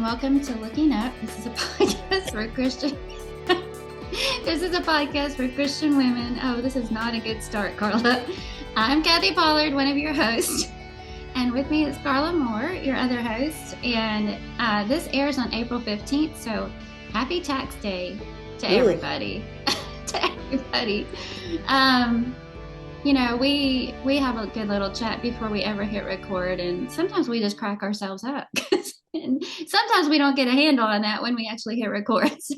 welcome to Looking Up. This is a podcast for Christian. This is a podcast for Christian women. Oh, this is not a good start, Carla. I'm Kathy Pollard, one of your hosts, and with me is Carla Moore, your other host. And this airs on April 15th, so happy tax day to everybody. To everybody. You know, we have a good little chat before we ever hit record, and sometimes we just crack ourselves up. And sometimes we don't get a handle on that when we actually hit record. So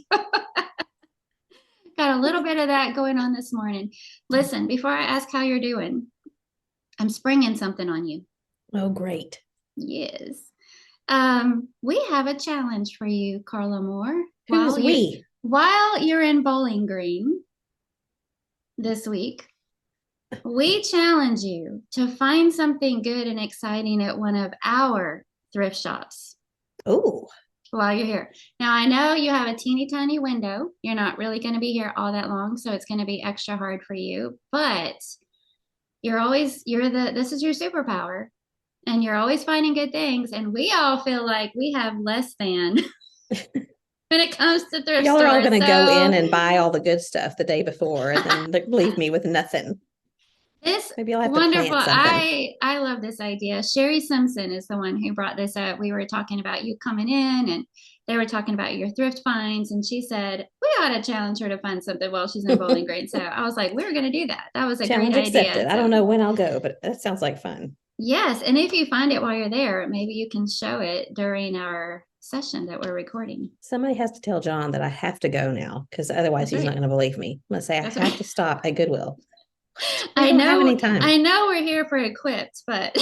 got a little bit of that going on this morning. Listen, before I ask how you're doing, I'm springing something on you. Oh, great. Yes. We have a challenge for you, Carla Moore. Who's we? While you're in Bowling Green this week, we challenge you to find something good and exciting at one of our thrift shops. Oh. While you're here. Now, I know you have a teeny tiny window. You're not really going to be here all that long, so it's going to be extra hard for you, but this is your superpower, and you're always finding good things, and we all feel like we have less than when it comes to thrift Y'all stores. Are all going to go in and buy all the good stuff the day before and then leave me with nothing. Maybe I'll have wonderful. To plant something. I love this idea. Sherry Simpson is the one who brought this up. We were talking about you coming in, and they were talking about your thrift finds, and she said we ought to challenge her to find something while she's in Bowling Green. So I was like, we're going to do that. That was a challenge great accepted. idea. I don't know when I'll go, but that sounds like fun. Yes, and if you find it while you're there, maybe you can show it during our session that we're recording. Somebody has to tell John that I have to go now, because otherwise he's not going to believe me. Let's say I have to stop at Goodwill. I know we're here for Equipped, but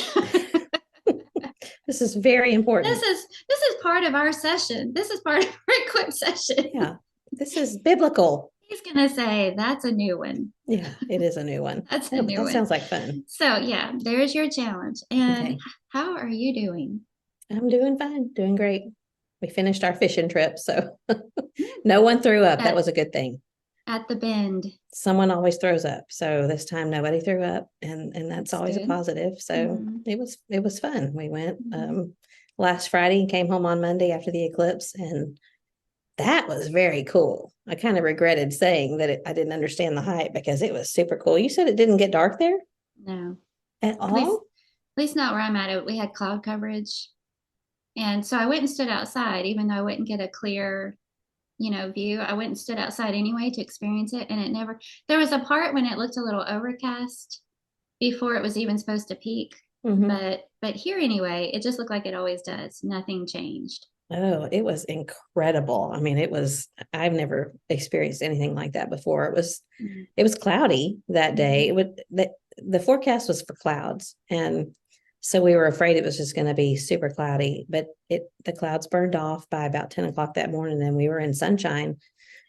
this is very important. This is part of our session. This is part of our Equipped session. Yeah, this is biblical. He's gonna say that's a new one. Yeah, it is a new one. That's a new one. That sounds like fun. So yeah, there's your challenge. And How are you doing? I'm doing fine, doing great. We finished our fishing trip, so no one threw up. That was a good thing. At the Bend. Someone always throws up. So this time nobody threw up, and that's always good. A positive. So it was fun. We went last Friday and came home on Monday after the eclipse, and that was very cool. I kind of regretted saying that I didn't understand the hype because it was super cool. You said it didn't get dark there? No. At all? At least not where I'm at. We had cloud coverage. And so I went and stood outside, even though I wouldn't get a clear view. I went and stood outside anyway to experience it, and there was a part when it looked a little overcast before it was even supposed to peak. But here anyway, it just looked like it always does. Nothing changed. Oh, it was incredible. I mean, I've never experienced anything like that before. It was cloudy that day. The forecast was for clouds, and so we were afraid it was just going to be super cloudy, but the clouds burned off by about 10 o'clock that morning. And we were in sunshine,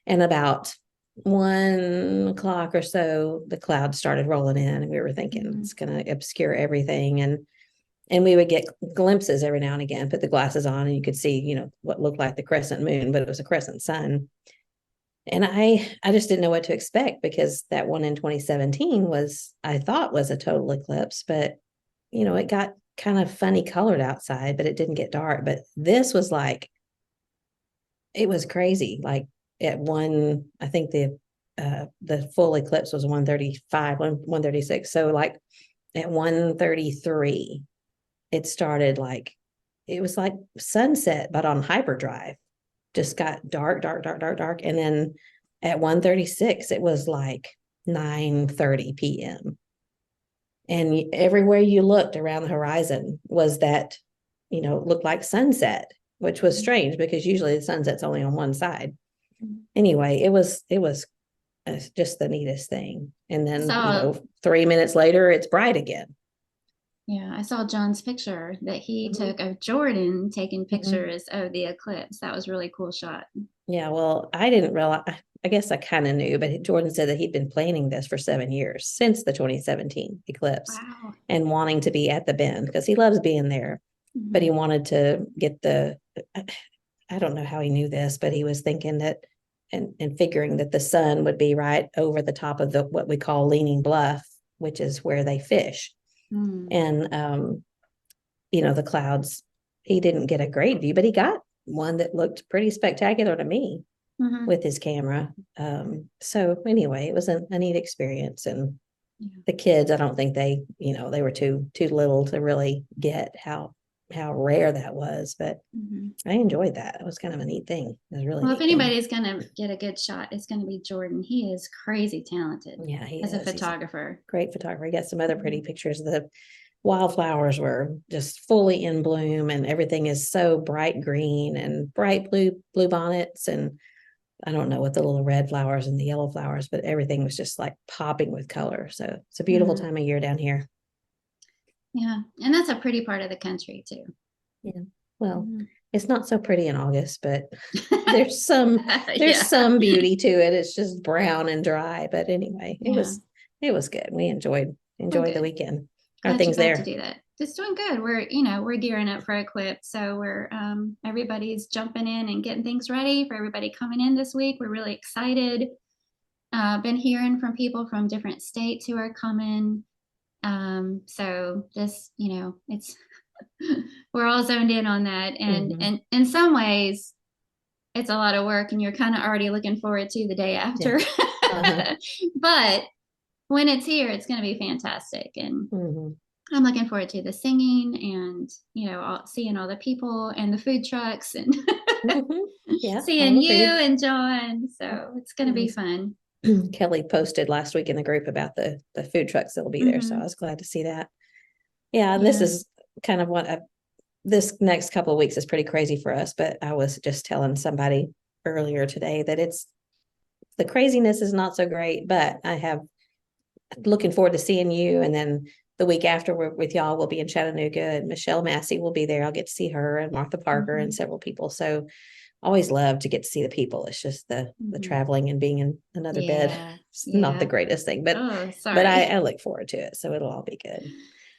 and about 1 o'clock or so, the clouds started rolling in, and we were thinking it's going to obscure everything. And we would get glimpses every now and again, put the glasses on, and you could see, what looked like the crescent moon, but it was a crescent sun. And I just didn't know what to expect, because that one in 2017 I thought was a total eclipse, but it got kind of funny colored outside, but it didn't get dark. But this was it was crazy. Like at I think the full eclipse was 135, 136. So like at 133, it started it was like sunset, but on hyperdrive. Just got dark. And then at 136, it was like 9:30 p.m. And everywhere you looked around the horizon was that, looked like sunset, which was strange because usually the sunset's only on one side. Anyway, it was just the neatest thing. And then, 3 minutes later, it's bright again. Yeah, I saw John's picture that he took of Jordan taking pictures of the eclipse. That was a really cool shot. Yeah, well, I didn't realize. I guess I kind of knew, but Jordan said that he'd been planning this for 7 years, since the 2017 eclipse. Wow. And wanting to be at the Bend because he loves being there. But he wanted to get I don't know how he knew this, but he was thinking that and figuring that the sun would be right over the top of what we call Leaning Bluff, which is where they fish. And, the clouds, he didn't get a great view, but he got one that looked pretty spectacular to me Mhm. with his camera. So anyway, it was a neat experience. And Yeah. the kids, I don't think they, they were too little to really get how rare that was, but Mhm. I enjoyed that. It was kind of a neat thing. It was a really Well, if neat thing. anybody's gonna get a good shot, it's gonna be Jordan. He is crazy talented Yeah, he as a is. He's a photographer. great photographer. He got some other pretty Mhm. pictures. The wildflowers were just fully in bloom, and everything is so bright green and bright blue bonnets, and I don't know what the little red flowers and the yellow flowers, but everything was just like popping with color. So it's a beautiful Mhm. time of year down here. Yeah, and that's a pretty part of the country too. Yeah. Well, Mhm. it's not so pretty in August, but there's some Yeah. beauty to it. It's just brown and dry. But anyway, it Yeah. was good. We enjoyed Well, the good. weekend. How are Glad you things got to there? do that. Just doing good. We're gearing up for Equip, so we're everybody's jumping in and getting things ready for everybody coming in this week. We're really excited. Been hearing from people from different states who are coming. So just it's we're all zoned in on that, and Mhm. and in some ways, it's a lot of work, and you're kind of already looking forward to the day Yeah. after. Uh-huh. But when it's here, it's going to be fantastic, and Mhm. I'm looking forward to the singing and seeing all the people and the food trucks and Mhm. Yeah, all seeing the you food. and John. So it's going to be Yes. fun. Kelly posted last week in the group about the food trucks that'll be there, so I Hmm. was glad to see that. Yeah, this Yeah. is kind of what this next couple of weeks is pretty crazy for us, but I was just telling somebody earlier today that it's the craziness is not so great, but I have looking forward to seeing you. And then the week after we're with y'all, we'll be in Chattanooga, and Michelle Massey will be there. I'll get to see her, and Martha Parker, and Hmm. several people. So always love to get to see the people. It's just the Hmm. traveling and being in another bed. Yeah. It's not the Yeah. greatest thing, but Oh, I, sorry. I look forward to it. So it'll all be good.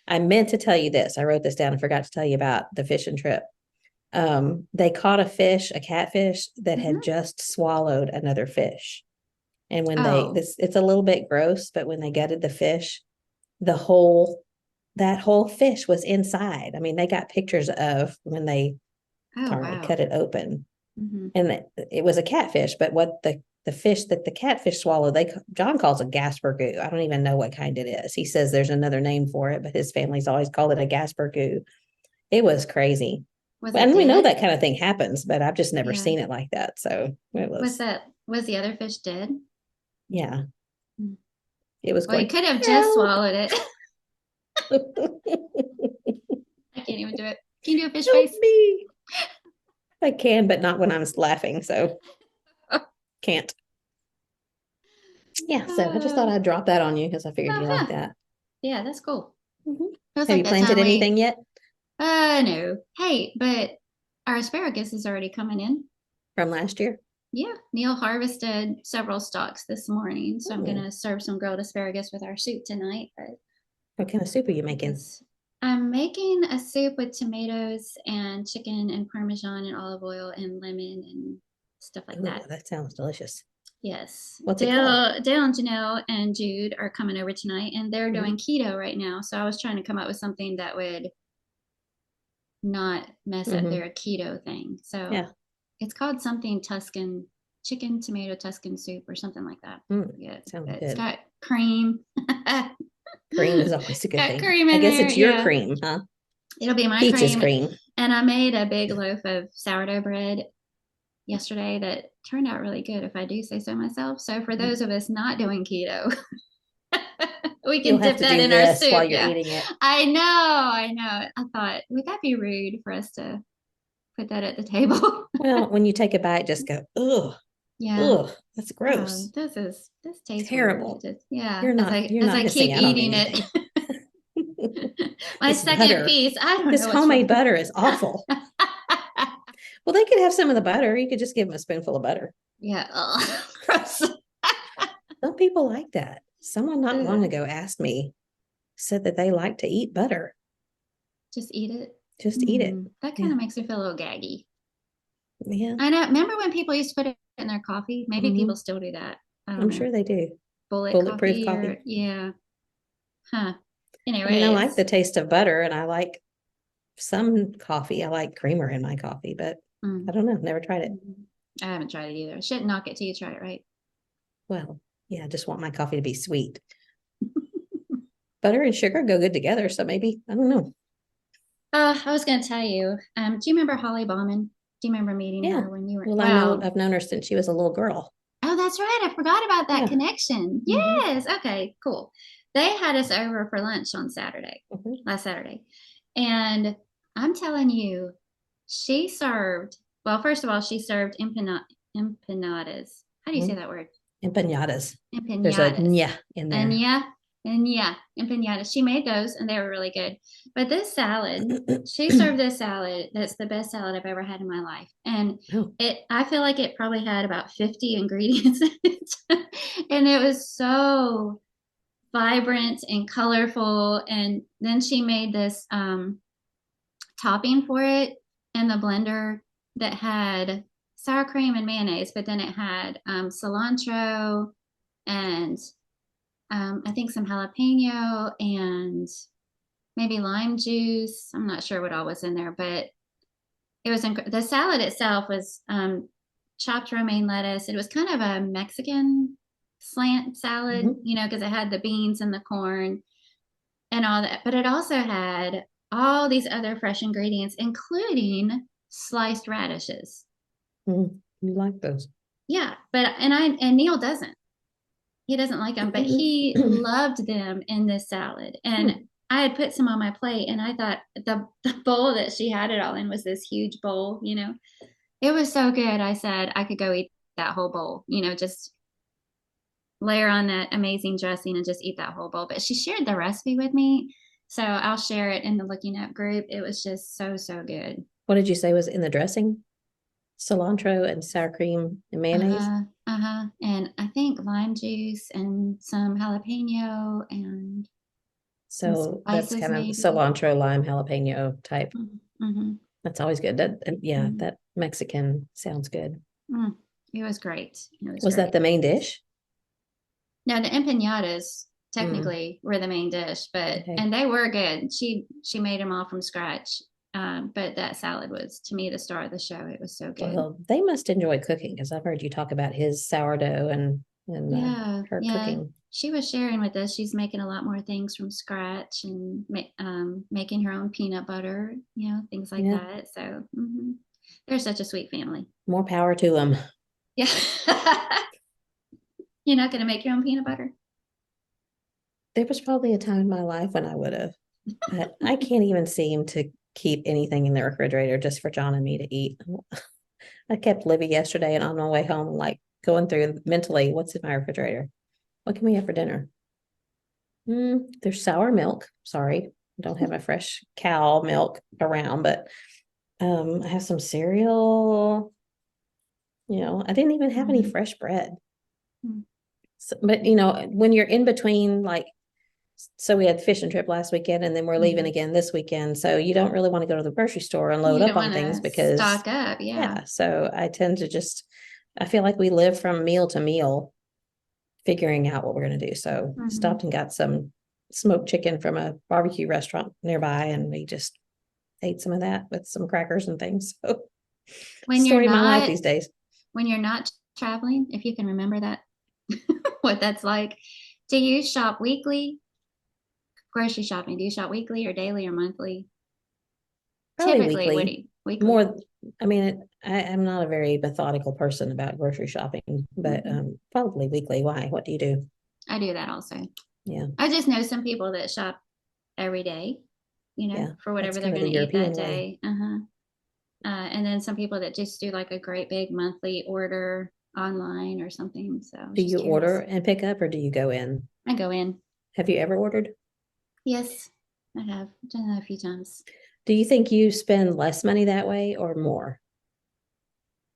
I meant to tell you this. I wrote this down and forgot to tell you about the fishing trip. They caught a catfish that had Hmm. just swallowed another fish. And when Oh. it's a little bit gross, but when they gutted the fish, the whole that whole fish was inside. I mean, they got pictures of when they Oh, finally wow. cut it open, Hmm. and it was a catfish. But what the fish that the catfish swallowed, John calls a Gasper goo. I don't even know what kind it is. He says there's another name for it, but his family's always called it a Gasper goo. It was crazy. Was it And we know dead? that kind of thing happens, but I've just never Yeah. seen it like that. So it Was the other fish dead? yeah, Mm. it was Well, you going, could have just help. swallowed it. I can't even do it. Can you do a fish Help face? me. I can, but not when I'm laughing. So can't. Yeah. So I just thought Oh, I'd drop that on you because I figured you like uh-huh. that. Yeah, that's cool. Mhm. It was Have like you that planted time anything yet no. Hey, but our asparagus is already coming in. from last year? Yeah, Neil harvested several stalks this morning, so I'm Hmm. gonna serve some grilled asparagus with our soup tonight. But What kind of soup are you making? because I'm making a soup with tomatoes and chicken and parmesan and olive oil and lemon and stuff like Ooh, that. that sounds delicious. Yes. What's it called? Dale and Janelle and Jude are coming over tonight and they're Hmm. doing keto right now. So I was trying to come up with something that would not mess up Hmm. their keto thing. So Yeah. it's called something Tuscan chicken tomato Tuscan soup or something like that. Yeah. Sounds It's good. got cream. Cream is always a good Got thing. cream I in guess there. it's your Yeah. cream, huh? It'll be my Peach's cream. cream. And I made a big loaf of sourdough bread yesterday that turned out really good, if I do say so myself. So for those of us not doing keto, we You'll can have dip to that do in our this while soup. you're Yeah. eating it. I know. I know. I thought, would that be rude for us to put that at the table? Well, when you take a bite, just go, ugh, Yeah. ugh, that's gross. This tastes weird. Terrible. Yeah. You're As not I missing keep out on eating it. anything. My This second butter, piece. I don't this know which homemade one. butter is awful. Well, they could have some of the butter. You could just give them a spoonful of butter. Yeah. Gross. Some people like that. Someone not long Ugh. ago asked me, said that they like to eat butter. Just eat it. Just eat it. That kind Yeah. of makes me feel a little gaggy. Yeah. I know. Remember when people used to put it in their coffee? Maybe Hmm. people still do that. I don't I'm know. sure they do. Bullet Bulletproof coffee coffee. or yeah. Huh. I mean, I like Anyways. the taste of butter, and I like some coffee. I like creamer in my coffee, but Mm. I don't know. Never tried it. I haven't tried it either. I shouldn't knock it till you try it, right? Well, yeah, I just want my coffee to be sweet. Butter and sugar go good together. So maybe, I don't know. I was going to tell you, do you remember Holly Bauman? Do you remember meeting Yeah. her when you were, Well, well, I've known her since she was a little girl. oh, that's right. I forgot about that Yeah. connection. Mhm. Yes. Okay, cool. They had us over for lunch on Saturday, last Saturday. And I'm telling you, she served, well, first of all, she served empanadas. How do you say that word? Empanadas. There's a Empanadas. nya in there. And yeah, empanadas. She made those and they were really good. But this salad, she served this salad that's the best salad I've ever had in my life. And Oh, I feel like it probably had about 50 ingredients in it. And it was so vibrant and colorful. And then she made this topping for it in the blender that had sour cream and mayonnaise, but then it had cilantro and I think some jalapeno and maybe lime juice. I'm not sure what all was in there, but it was the salad itself was chopped romaine lettuce. It was kind of a Mexican slant salad, you know, because it had the beans and the corn and all that. But it also had all these other fresh ingredients, including sliced radishes. you like those? Yeah, but and Neil doesn't. He doesn't like them, but he loved them in this salad. And I had put some on my plate, and I thought the bowl that she had it all in was this huge bowl. You know, it was so good. I said I could go eat that whole bowl. You know, just layer on that amazing dressing and just eat that whole bowl. But she shared the recipe with me. So I'll share it in the Looking Up group. It was just so, so good. What did you say was in the dressing? Cilantro and sour cream and mayonnaise? And I think lime juice and some jalapeno and So that's kind of maybe. cilantro, lime, jalapeno type. Mm-hmm. That's always good. Mm-hmm. That Mexican sounds good. It was great. Was that the main dish? No, the empanadas technically were the main dish, but and they were good. She made them all from scratch. But that salad was to me the star of the show. It was so good. Well, they must enjoy cooking because I've heard you talk about his sourdough and her cooking. She was sharing with us. She's making a lot more things from scratch and making her own peanut butter, you know, things like that. So they're such a sweet family. More power to them. Yeah. You're not going to make your own peanut butter? There was probably a time in my life when I would have, but I can't even seem to keep anything in the refrigerator just for John and me to eat. I kept Libby yesterday and on my way home, like going through mentally, what's in my refrigerator? What can we have for dinner? There's sour milk. Sorry, I don't have my fresh cow milk around, but I have some cereal. You know, I didn't even have any fresh bread. So, but you know, when you're in between, like, so we had fishing trip last weekend and then we're leaving again this weekend. So you don't really want to go to the grocery store and load up on things because stock up. Yeah. So I tend to I feel like we live from meal to meal, figuring out what we're going to do. So stopped and got some smoked chicken from a barbecue restaurant nearby. And we just ate some of that with some crackers and things. So when story of my life these days. When you're not traveling, if you can remember that, what that's like, do you shop weekly? Grocery shopping, do you shop weekly or daily or monthly? Probably typically weekly. More, I mean, I'm not a very methodical person about grocery shopping, but probably weekly. Why? What do you do? I do that also. Yeah. I just know some people that shop every day, you know, for whatever they're going to eat that day. And then some people that just do like a great big monthly order online or something. So do you order and pick up or do you go in? I go in. Have you ever ordered? Yes, I have done that a few times. Do you think you spend less money that way or more?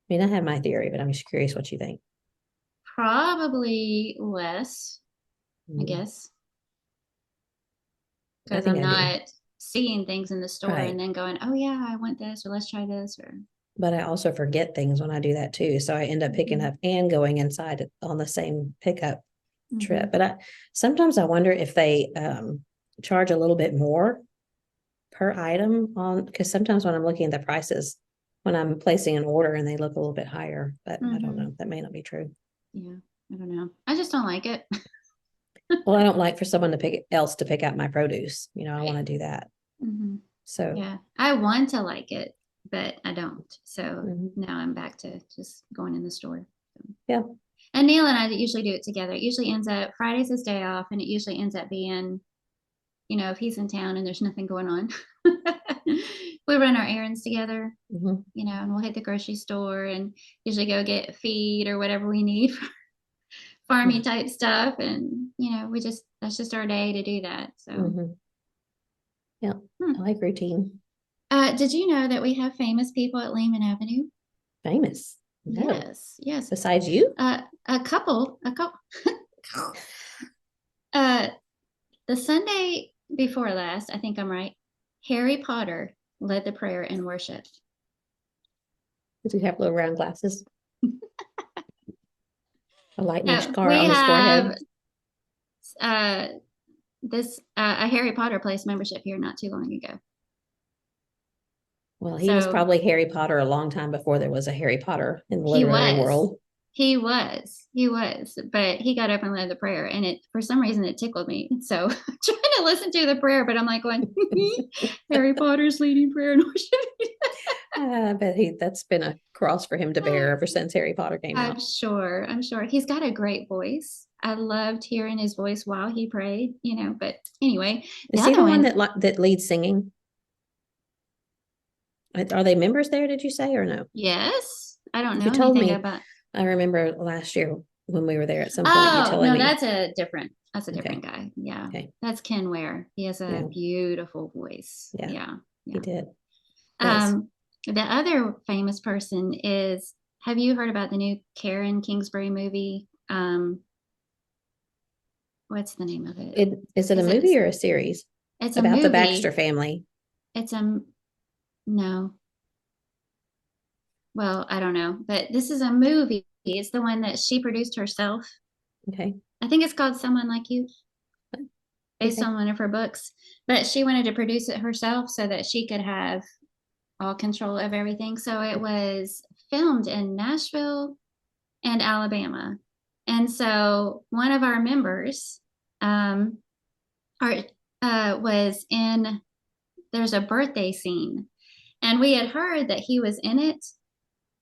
I mean, I have my theory, but I'm just curious what you think. Probably less, I guess. Because I'm not seeing things in the store and then going, oh yeah, I want this, or let's try this, or. But I also forget things when I do that too. So I end up picking up and going inside on the same pickup trip. But sometimes I wonder if they charge a little bit more per item because sometimes when I'm looking at the prices, when I'm placing an order and they look a little bit higher, but I don't Mhm. know. That may not be true. Yeah, I don't know. I just don't like it. Well, I don't like for someone to pick out my produce. I want to do that. Hmm. So, Yeah, I want to like it, but I don't. So mhm. now I'm back to just going in the store. Yeah. And Neil and I usually do it together. It usually ends up Friday's his day off, and it usually ends up being, if he's in town and there's nothing going on, we run our errands together, Mhm. and we'll hit the grocery store and usually go get feed or whatever we need for farmy Mhm. type stuff. And, that's just our day to do that. So, Mhm. Yeah. hmm. I like routine. Did you know that we have famous people at Lehman Avenue? Famous. No. Yes, yes. Besides you? A couple. uh, the Sunday before last, I think I'm right. Harry Potter led the prayer and worship. Does he have little round glasses? A lightning scar We on his have forehead? this a Harry Potter place membership here not too long ago. Well, he was So probably Harry Potter a long time before there was a Harry Potter in the he literary was. world. He was, but he got up and led the prayer, and it for some reason it tickled me. So I'm trying to listen to the prayer, but I'm like going, Harry Potter's leading prayer and worship. I bet that's been a cross for him to bear ever since Harry Potter came I'm out. sure. I'm sure he's got a great voice. I loved hearing his voice while he prayed. But anyway, the Is he other the one one, that leads singing? Are they members there, did you say, or no? yes, I don't You know told anything me. about. I remember last year when we were there at some point, you Oh, telling no, me. that's a Okay. different guy. Yeah. Okay. That's Ken Ware. He has a Yeah. beautiful voice. Yeah. Yeah. He Yeah. did. Yes. The other famous person is, have you heard about the new Karen Kingsbury movie? What's the name of it? Is it a Is it, movie or a series it's a about the Baxter movie. family? It's a, no, well, I don't know, but this is a movie. It's the one that she produced herself. Okay. I think it's called Someone Like You, based Okay. on one of her books. But she wanted to produce it herself so that she could have all control of everything. So it was filmed in Nashville and Alabama. And so one of our members um, was in, there's a birthday scene. And we had heard that he was in it.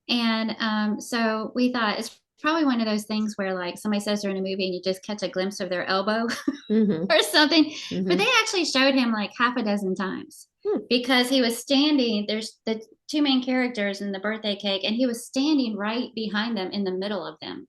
And so we thought it's probably one of those things where like somebody says they're in a movie and you just catch a glimpse of their elbow Mm-hmm. or something. But Mm-hmm. they actually showed him like half a dozen times Hmm. because he was standing, there's the two main characters in the birthday cake, and he was standing right behind them in the middle of them.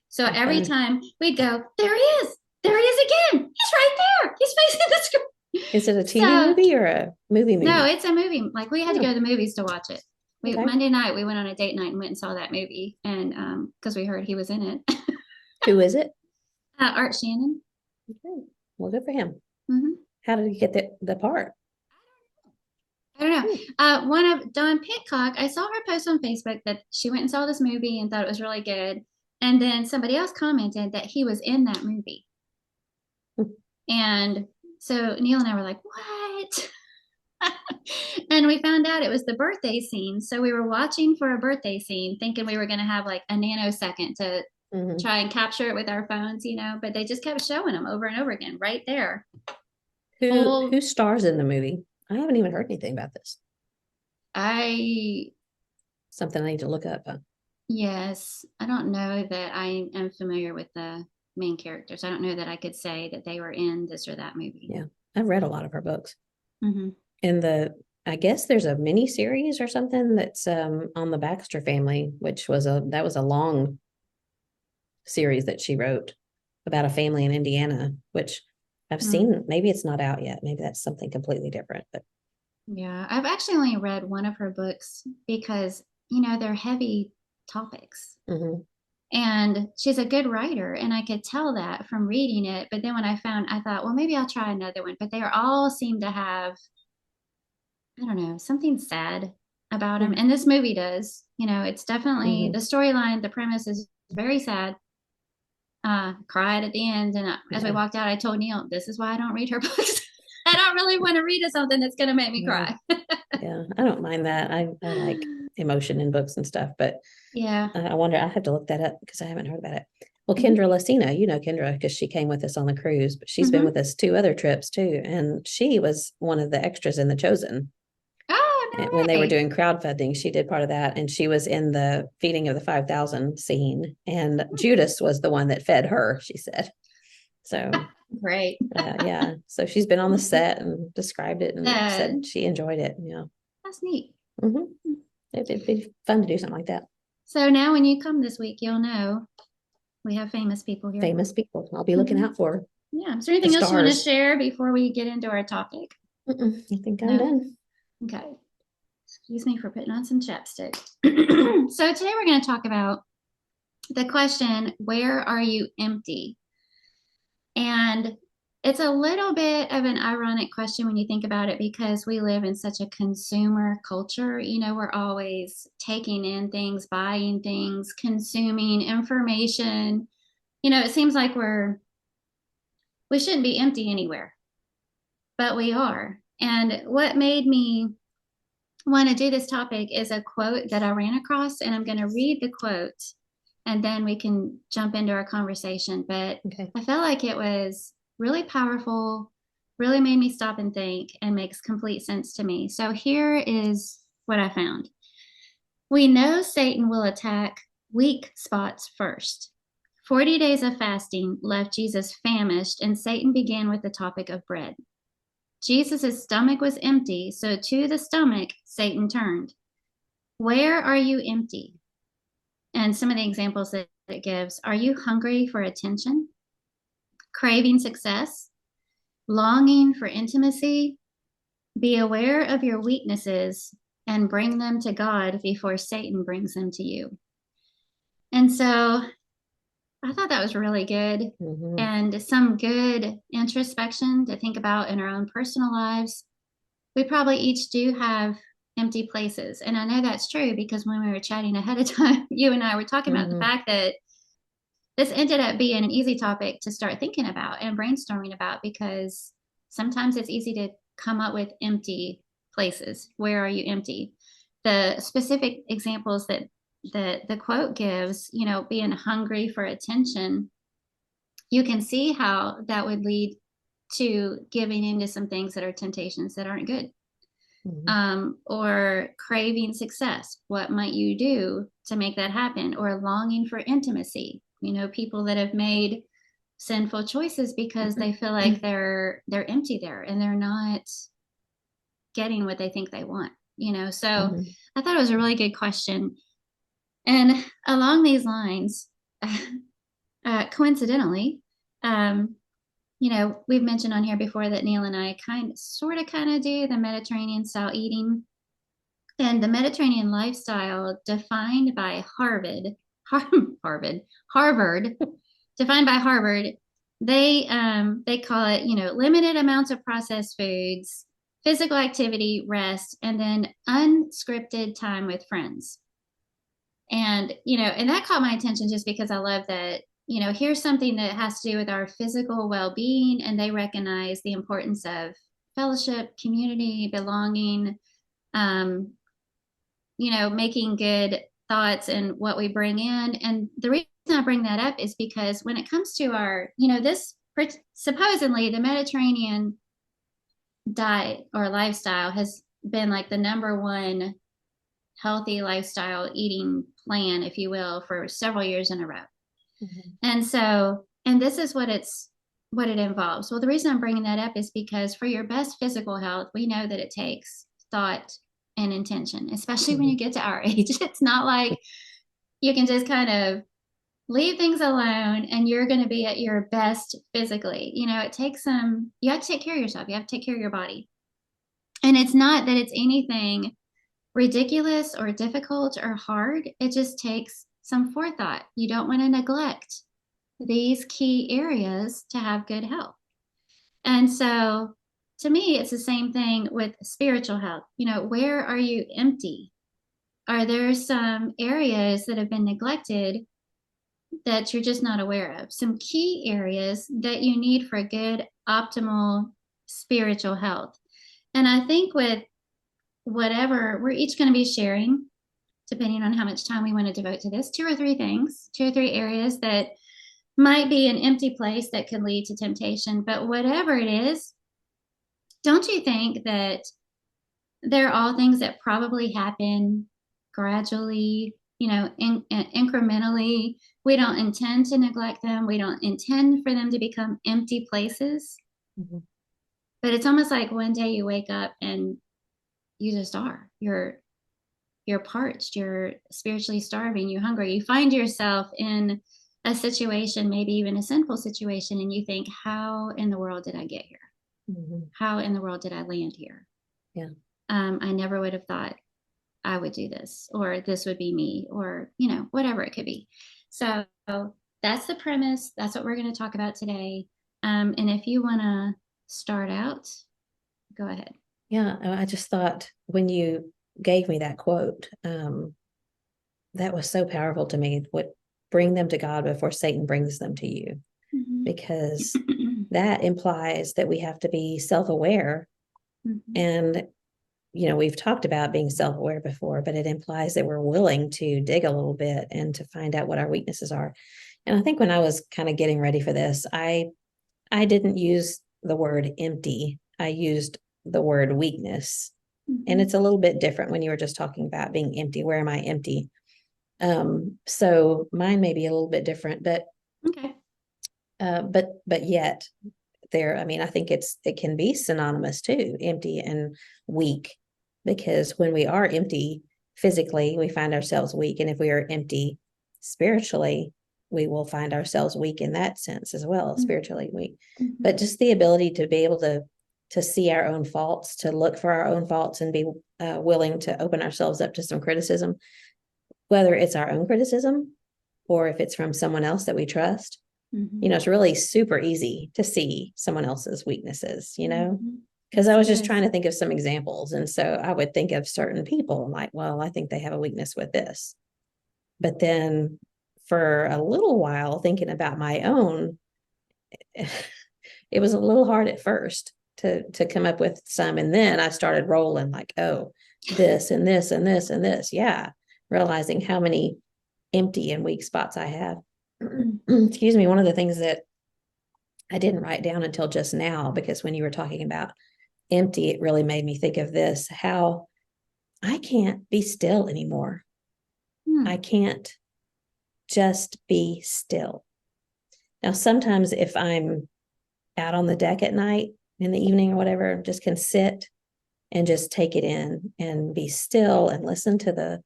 So How every fun. time we'd go, there he is. There he is again. He's right there. He's facing the screen. Is it a TV So movie or a movie no, movie? it's a movie. Like we had to go Oh, to the movies to watch it. okay. Monday night we went on a date night and went and saw that movie, and because we heard he was in it. Who is it? Art Shannon. Okay. Well, good for him. Mm-hmm. How did he get the part? I don't know. Hmm. One of Dawn Pitcock, I saw her post on Facebook that she went and saw this movie and thought it was really good. And then somebody else commented that he was in that movie. Hmm. And so Neil and I were like, what? And we found out it was the birthday scene. So we were watching for a birthday scene, thinking we were going to have like a nanosecond to Mm-hmm. try and capture it with our phones, but they just kept showing them over and over again right there. Who stars in the movie? I haven't even heard anything about this. I Something I need to look up. Yes, I don't know that I am familiar with the main characters. I don't know that I could say that they were in this or that movie. Yeah, I've read a lot of her books. Mm-hmm. And I guess there's a mini series or something that's on the Baxter family, which was a long series that she wrote about a family in Indiana, which I've seen. Maybe it's not out yet. Maybe that's something completely different. But yeah, I've actually only read one of her books because they're heavy topics. mm-hmm. And she's a good writer, and I could tell that from reading it. But then when I thought, well, maybe I'll try another one. But they all seem to have, I don't know, something sad about them. Mm-hmm. And this movie does. It's definitely Mm-hmm. the storyline, the premise is very sad. Cried at the end. And as we walked out, I told Neil, this is why I don't read her books. I don't really want to read something that's going to make me cry. Yeah, I don't mind that. I like emotion in books and stuff. But Yeah. I wonder, I have to look that up because I haven't heard about it. Well, Mhm. Kendra Lucina, you know Kendra because she came with us on the cruise, but she's been Mhm. with us 2 other trips too. And she was one of the extras in The Chosen. Oh, And when no they were way. doing crowdfunding, she did part of that. And she was in the feeding of the 5,000 scene. And Judas was the one that fed her, she said. So, Great. yeah. So she's been on the set and described it and Uh, said she enjoyed it. Yeah. that's neat. hmm It'd be fun to do something like that. So now when you come this week, you'll know we have famous people here. Famous people. I'll be looking Mhm. out for Yeah. Is there the anything else you want to stars. share before we get into our topic? I think I'm No. done. Okay. Excuse me for putting on some chapstick. So today we're going to talk about the question, where are you empty? And it's a little bit of an ironic question when you think about it because we live in such a consumer culture. You know, we're always taking in things, buying things, consuming information. You know, it seems like we shouldn't be empty anywhere, but we are. And what made me want to do this topic is a quote that I ran across, and I'm going to read the quote and then we can jump into our conversation. But Okay. I felt like it was really powerful, really made me stop and think, and makes complete sense to me. So here is what I found. We know Satan will attack weak spots first. 40 days of fasting left Jesus famished, and Satan began with the topic of bread. Jesus' stomach was empty, so to the stomach, Satan turned. Where are you empty? And some of the examples that it gives, are you hungry for attention, craving success, longing for intimacy? Be aware of your weaknesses and bring them to God before Satan brings them to you. And so I thought that was really good and some good introspection to think about in our own personal lives. We probably each do have empty places. And I know that's true because when we were chatting ahead of time, you and I were talking about the fact that this ended up being an easy topic to start thinking about and brainstorming about because sometimes it's easy to come up with empty places. Where are you empty? The specific examples that the quote gives, you know, being hungry for attention, you can see how that would lead to giving into some things that are temptations that aren't good. Or craving success. What might you do to make that happen? Or longing for intimacy. You know, people that have made sinful choices because they feel like they're empty there and they're not getting what they think they want. You know, so I thought it was a really good question. And along these lines, coincidentally, you know, we've mentioned on here before that Neil and I kind of do the Mediterranean style eating. And the Mediterranean lifestyle defined by Harvard, defined by Harvard, they call it, you know, limited amounts of processed foods, physical activity, rest, and then unscripted time with friends. And, you know, and that caught my attention just because I love that, you know, here's something that has to do with our physical well-being, and they recognize the importance of fellowship, community, belonging, you know, making good thoughts and what we bring in. And the reason I bring that up is because when it comes to our, you know, this supposedly the Mediterranean diet or lifestyle has been like the number one healthy lifestyle eating plan, if you will, for several years in a row. And so, and this is what it involves. Well, the reason I'm bringing that up is because for your best physical health, we know that it takes thought and intention, especially when you get to our age. It's not like you can just kind of leave things alone and you're going to be at your best physically. You know, it takes you have to take care of yourself. You have to take care of your body. And it's not that it's anything ridiculous or difficult or hard. It just takes some forethought. You don't want to neglect these key areas to have good health. And so to me, it's the same thing with spiritual health. You know, where are you empty? Are there some areas that have been neglected that you're just not aware of? Some key areas that you need for good, optimal spiritual health. And I think with whatever, we're each going to be sharing depending on how much time we want to devote to this, 2 or 3 things, 2 or 3 areas that might be an empty place that could lead to temptation. But whatever it is, don't you think that they're all things that probably happen gradually, incrementally? We don't intend to neglect them. We don't intend for them to become empty places. Mhm. But it's almost like one day you wake up and you just are. You're parched, you're spiritually starving, you're hungry. You find yourself in a situation, maybe even a sinful situation, and you think, how in the world did I get here? Mhm. How in the world did I land here? Yeah. I never would have thought I would do this, or this would be me, or, whatever it could be. So that's the premise. That's what we're going to talk about today. And if you want to start out, go ahead. Yeah. I just thought when you gave me that quote, that was so powerful to me. What bring them to God before Satan brings them to you, Mhm. because that implies that we have to be self-aware. Mhm. And we've talked about being self-aware before, but it implies that we're willing to dig a little bit and to find out what our weaknesses are. And I think when I was kind of getting ready for this, I didn't use the word empty. I used the word weakness. And it's a little bit different when you were just talking about being empty. Where am I empty? So mine may be a little bit different, but Okay. but yet there, I mean, I think it can be synonymous too, empty and weak, because when we are empty physically, we find ourselves weak. And if we are empty spiritually, we will find ourselves weak in that sense as well, spiritually weak. But just the ability to be able to see our own faults, to look for our own faults, and be willing to open ourselves up to some criticism, whether it's our own criticism or if it's from someone else that we trust. It's really super easy to see someone else's weaknesses, because I was just trying to think of some examples. And so I would think of certain people and like, well, I think they have a weakness with this. But then for a little while, thinking about my own, it was a little hard at first to come up with some. And then I started rolling like, oh, this and this and this and this. Yeah. Realizing how many empty and weak spots I have. Excuse me. One of the things that I didn't write down until just now, because when you were talking about empty, it really made me think of this, how I can't be still anymore. I can't just be still. Now, sometimes if I'm out on the deck at night in the evening or whatever, just can sit and just take it in and be still and listen to the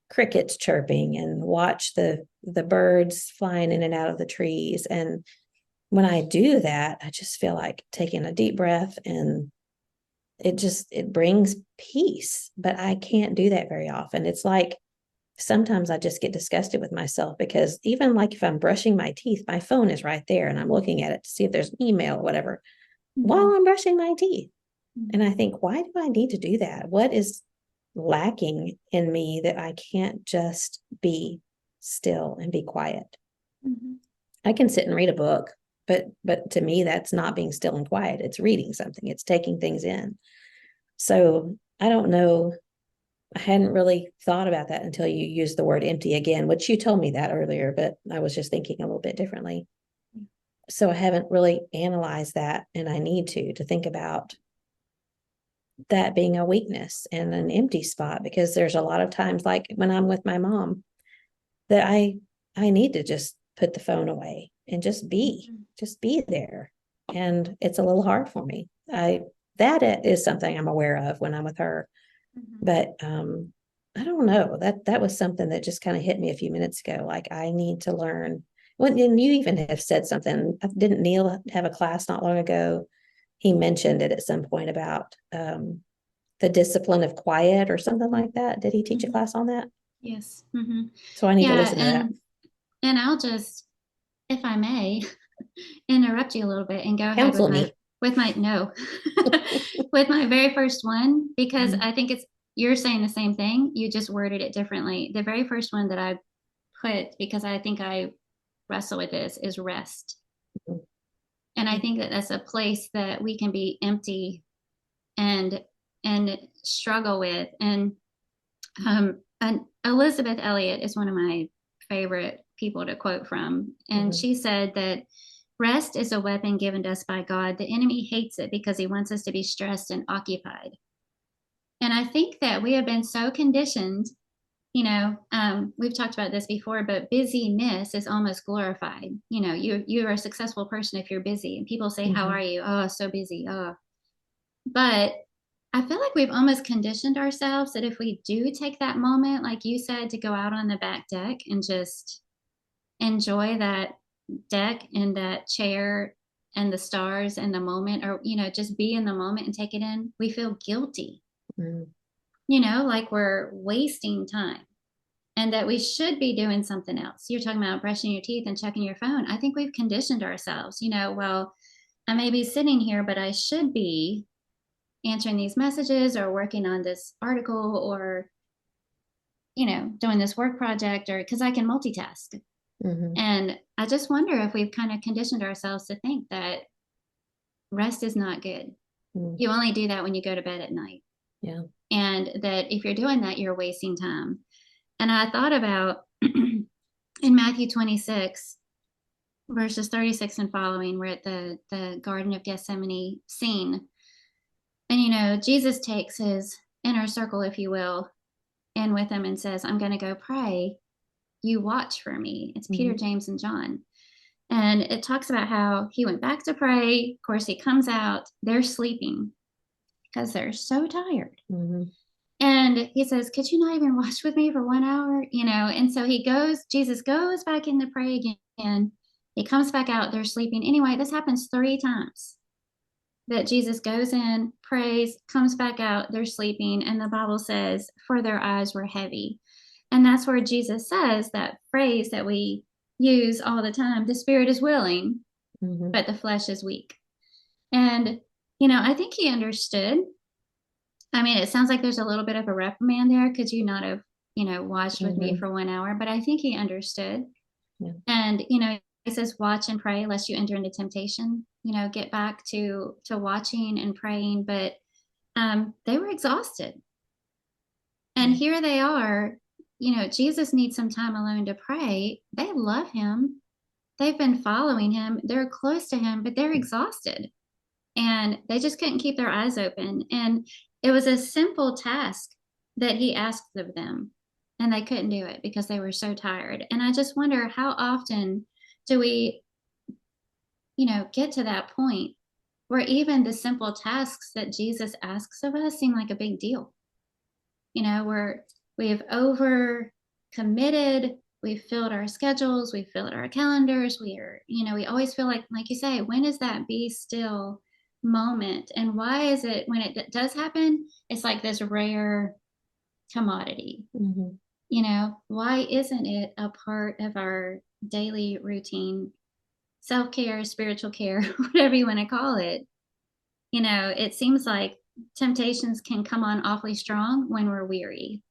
crickets chirping and watch the birds flying in and out of the trees. And when I do that, I just feel like taking a deep breath, and it brings peace. But I can't do that very often. It's like sometimes I just get disgusted with myself, because even like if I'm brushing my teeth, my phone is right there and I'm looking at it to see if there's an email or whatever while I'm brushing my teeth. And I think, why do I need to do that? What is lacking in me that I can't just be still and be quiet? I can sit and read a book, but to me, that's not being still and quiet. It's reading something. It's taking things in. So I don't know. I hadn't really thought about that until you used the word empty again, which you told me that earlier, but I was just thinking a little bit differently. So I haven't really analyzed that, and I need to think about that being a weakness and an empty spot, because there's a lot of times, like when I'm with my mom, that I need to just put the phone away and just be there. And it's a little hard for me. That is something I'm aware of when I'm with her. But I don't know, that was something that just kind of hit me a few minutes ago. Like, I need to learn. When and you even have said something, didn't Neil have a class not long ago? He mentioned it at some point about the discipline of quiet or something like that. Did he teach a class on that? Yes. So I need to Yeah, listen to that. and I'll just, if I may, interrupt you a little bit and go ahead Counsel me. with my no with my very first one, because Mhm. I think you're saying the same thing, you just worded it differently. The very first one that I put, because I think I wrestle with this, is rest. And I think that that's a place that we can be empty and struggle with. And And Elizabeth Elliot is one of my favorite people to quote from. And Mhm. she said that rest is a weapon given to us by God. The enemy hates it because he wants us to be stressed and occupied. And I think that we have been so conditioned, we've talked about this before, but busyness is almost glorified. You're a successful person if you're busy. And people say, how Mhm. are you? Oh, so busy. Oh, but I feel like we've almost conditioned ourselves that if we do take that moment, like you said, to go out on the back deck and just enjoy that deck and that chair and the stars and the moment, or, just be in the moment and take it in, we feel guilty, Mhm. like we're wasting time and that we should be doing something else. You're talking about brushing your teeth and checking your phone. I think we've conditioned ourselves, well, I may be sitting here, but I should be answering these messages or working on this article or doing this work project, or because I can multitask. Mhm. And I just wonder if we've kind of conditioned ourselves to think that rest is not good. Mhm. You only do that when you go to bed at night, Yeah. and that if you're doing that, you're wasting time. And I thought about in Matthew 26 verses 36 and following, we're at the Garden of Gethsemane scene, and Jesus takes his inner circle, if you will, in with him and says, I'm going to go pray. You watch for me. It's Peter, Mhm. James, and John. And it talks about how he went back to pray. Of course, he comes out, they're sleeping because they're so tired. Mhm. And he says, could you not even watch with me for 1 hour? And so Jesus goes back in to pray again. He comes back out, they're sleeping. Anyway, this happens 3 times that Jesus goes in, prays, comes back out, they're sleeping. And the Bible says, for their eyes were heavy. And that's where Jesus says that phrase that we use all the time, the spirit is willing, Mhm. but the flesh is weak. And, I think he understood. I mean, it sounds like there's a little bit of a reprimand there. Could you not have, watched with me Mhm. for 1 hour? But I think he understood. Yeah. And, he says, watch and pray lest you enter into temptation, get back to watching and praying. But they were exhausted. And Yeah. here they are, Jesus needs some time alone to pray. They love him. They've been following him. They're close to him, but they're exhausted and they just couldn't keep their eyes open. And it was a simple task that he asked of them, and they couldn't do it because they were so tired. And I just wonder, how often do we, get to that point where even the simple tasks that Jesus asks of us seem like a big deal? We've over committed, we've filled our schedules, we've filled our calendars, we always feel like you say, when is that be still moment? And why is it when it does happen, it's like this rare commodity? Mhm. Why isn't it a part of our daily routine, self care, spiritual care, whatever you want to call it? It seems like temptations can come on awfully strong when we're weary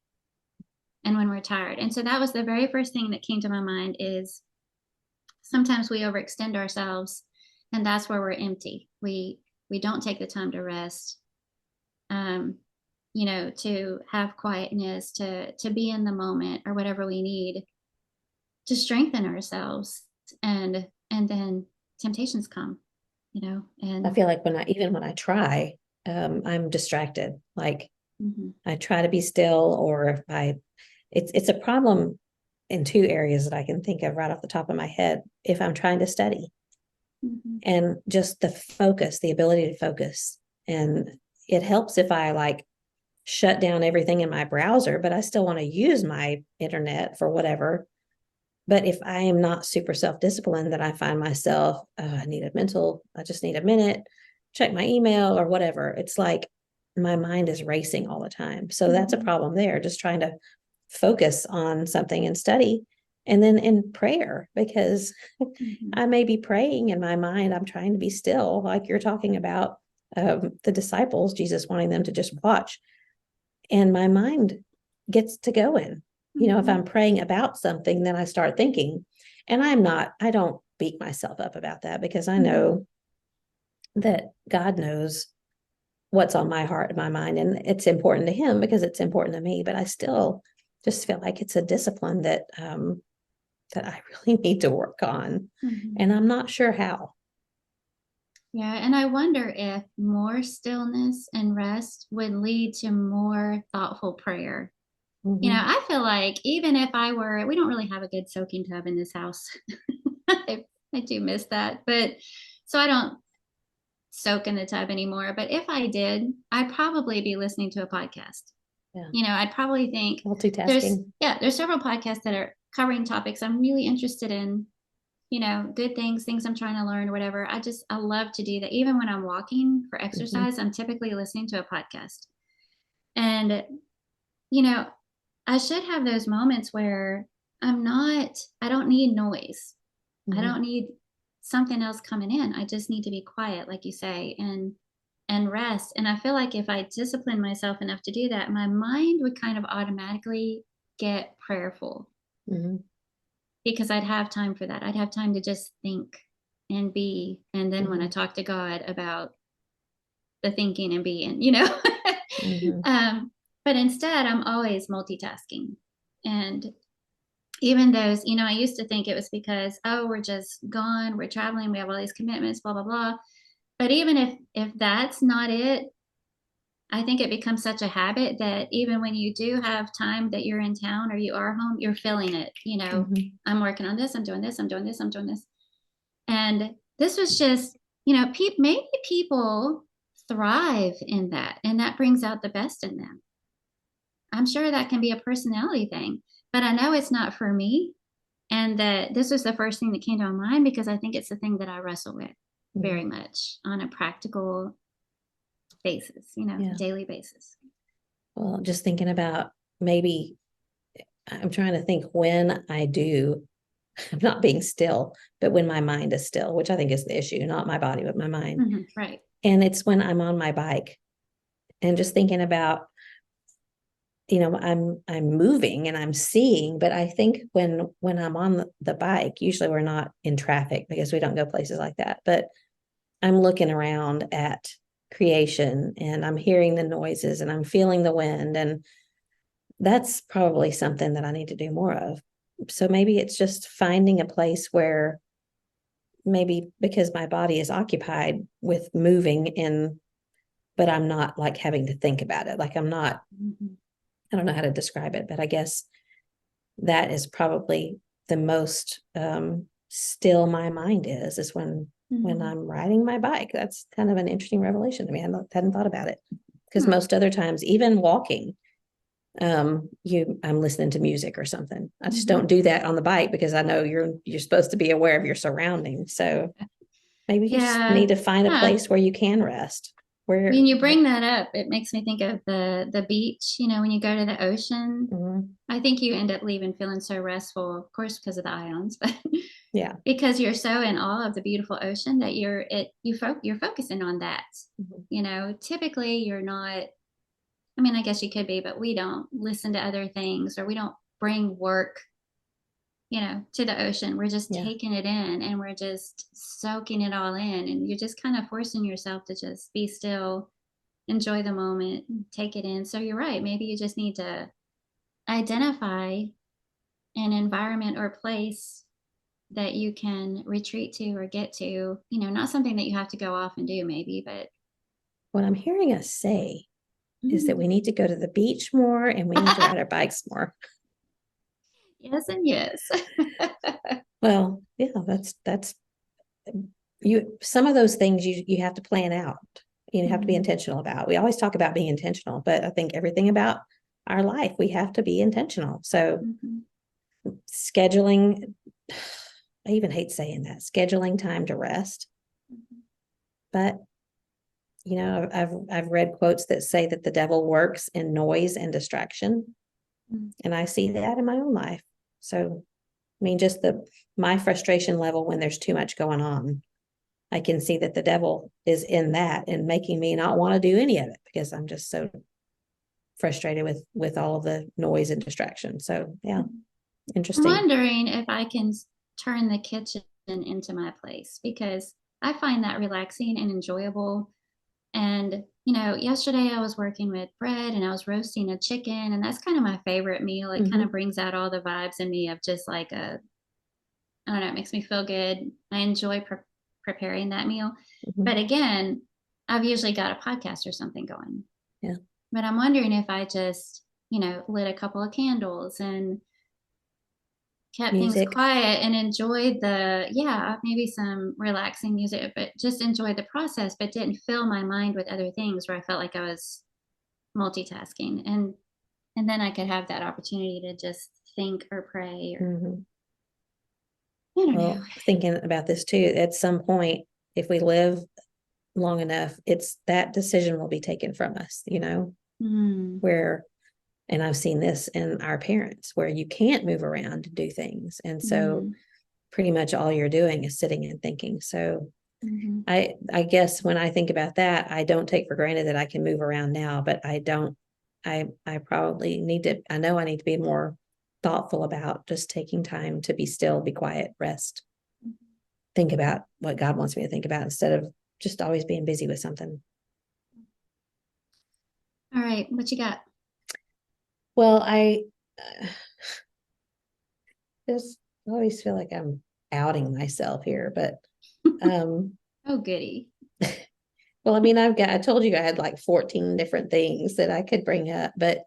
and when we're tired. And so that was the very first thing that came to my mind is sometimes we overextend ourselves, and that's where we're empty. We don't take the time to rest, um, to have quietness, to be in the moment or whatever we need to strengthen ourselves. And then temptations come, I and feel like when I try, I'm distracted. Like mhm, I try to be still, or if it's a problem in two areas that I can think of right off the top of my head. If I'm trying to study, mhm, and just the focus, the ability to focus, and it helps if I like shut down everything in my browser, but I still want to use my internet for whatever. But if I am not super self-disciplined, then I find myself, I just need a minute, check my email or whatever. It's like my mind is racing all the time. So that's a mhm, problem there, just trying to focus on something and study. And then in prayer, because mhm, I may be praying in my mind, I'm trying to be still, like you're talking about the disciples, Jesus wanting them to just watch. And my mind gets to going. If mhm, I'm praying about something, then I start thinking. And I don't beat myself up about that because I mhm, know that God knows what's on my heart and my mind. And it's important to him because it's important to me. But I still just feel like it's a discipline that that I really need to work on. And I'm not sure how. Yeah, and I wonder if more stillness and rest would lead to more thoughtful prayer. I feel like even if we don't really have a good soaking tub in this house. I do miss that, but so I don't soak in the tub anymore. But if I did, I'd probably be listening to a podcast. Yeah. I'd probably think Multitasking. there's several podcasts that are covering topics I'm really interested in, good things I'm trying to learn, whatever. I love to do that. Even when I'm walking for exercise, I'm typically listening to a podcast. And, I should have those moments where I don't need noise. I don't need something else coming in. I just need to be quiet, like you say, and rest. And I feel like if I discipline myself enough to do that, my mind would kind of automatically get prayerful because I'd have time for that. I'd have time to just think and be. And then when I talk to God about the thinking and being, but instead I'm always multitasking. And even those, I used to think it was because, we're just gone, we're traveling, we have all these commitments, blah, blah, blah. But even if that's not it, I think it becomes such a habit that even when you do have time that you're in town or you are home, you're feeling it. I'm working on this, I'm doing this, I'm doing this, I'm doing this. And this was just, maybe people thrive in that, and that brings out the best in them. I'm sure that can be a personality thing, but I know it's not for me. And that this was the first thing that came to my mind because I think it's the thing that I wrestle with very much on a practical basis, daily basis. Well, just thinking about maybe I'm trying to think when I'm not being still, but when my mind is still, which I think is the issue, not my body, but my mind. Right. And it's when I'm on my bike and just thinking about, I'm moving and I'm seeing, but I think when I'm on the bike, usually we're not in traffic because we don't go places like that, but I'm looking around at creation and I'm hearing the noises and I'm feeling the wind. And that's probably something that I need to do more of. So maybe it's just finding a place where maybe because my body is occupied with moving but I'm not like having to think about it. Like I'm not, I don't know how to describe it, but I guess that is probably the most still my mind is when I'm riding my bike. That's kind of an interesting revelation to me. I hadn't thought about it because most other times, even walking, I'm listening to music or something. I just don't do that on the bike because I know you're supposed to be aware of your surroundings. So maybe you just need to find a place where you can rest. When you bring that up, it makes me think of the beach, when you go to the ocean, I think you end up leaving feeling so restful, of course, because of the ions, but because you're so in awe of the beautiful ocean that you're focusing on that. Typically you're not, I guess you could be, but we don't listen to other things or we don't bring work, to the ocean. We're just taking it in and we're just soaking it all in. And you're just kind of forcing yourself to just be still, enjoy the moment, take it in. So you're right. Maybe you just need to identify an environment or place that you can retreat to or get to, not something that you have to go off and do maybe, but. What I'm hearing us say is that we need to go to the beach more and we need to ride our bikes more. Yes and yes. Well, yeah, that's you. Some of those things you have to plan out. You have to be intentional about. We always talk about being intentional, but I think everything about our life we have to be intentional. So scheduling. I even hate saying that. Scheduling time to rest, but I've read quotes that say that the devil works in noise and distraction. And I see that in my own life. So, just my frustration level when there's too much going on, I can see that the devil is in that and making me not want to do any of it because I'm just so frustrated with all of the noise and distraction. So, yeah, interesting. I'm wondering if I can turn the kitchen into my place because I find that relaxing and enjoyable. And, you know, yesterday I was working with bread and I was roasting a chicken, and that's kind of my favorite meal. It kind Mm-hmm. of brings out all the vibes in me of just like I don't know, it makes me feel good. I enjoy preparing that meal. Mm-hmm. But again, I've usually got a podcast or something going. Yeah. But I'm wondering if I just, you know, lit a couple of candles and kept things Music. quiet and enjoyed yeah, maybe some relaxing music, but just enjoyed the process, but didn't fill my mind with other things where I felt like I was multitasking. And then I could have that opportunity to just think or pray or Mm-hmm. I don't know. Well, thinking about this too, at some point, if we live long enough, it's that decision will be taken from us, you know, Mm, where, and I've seen this in our parents, where you can't move around to do things. And so mm, pretty much all you're doing is sitting and thinking. So mm-hmm. I guess when I think about that, I don't take for granted that I can move around now, but I don't, I probably need to, I know I need to be more thoughtful about just taking time to be still, be quiet, rest, think about what God wants me to think about instead of just always being busy with something. All right, what you got? Well, I just always feel like I'm outing myself here, but Oh, goody. well, I mean, I told you I had like 14 different things that I could bring up, but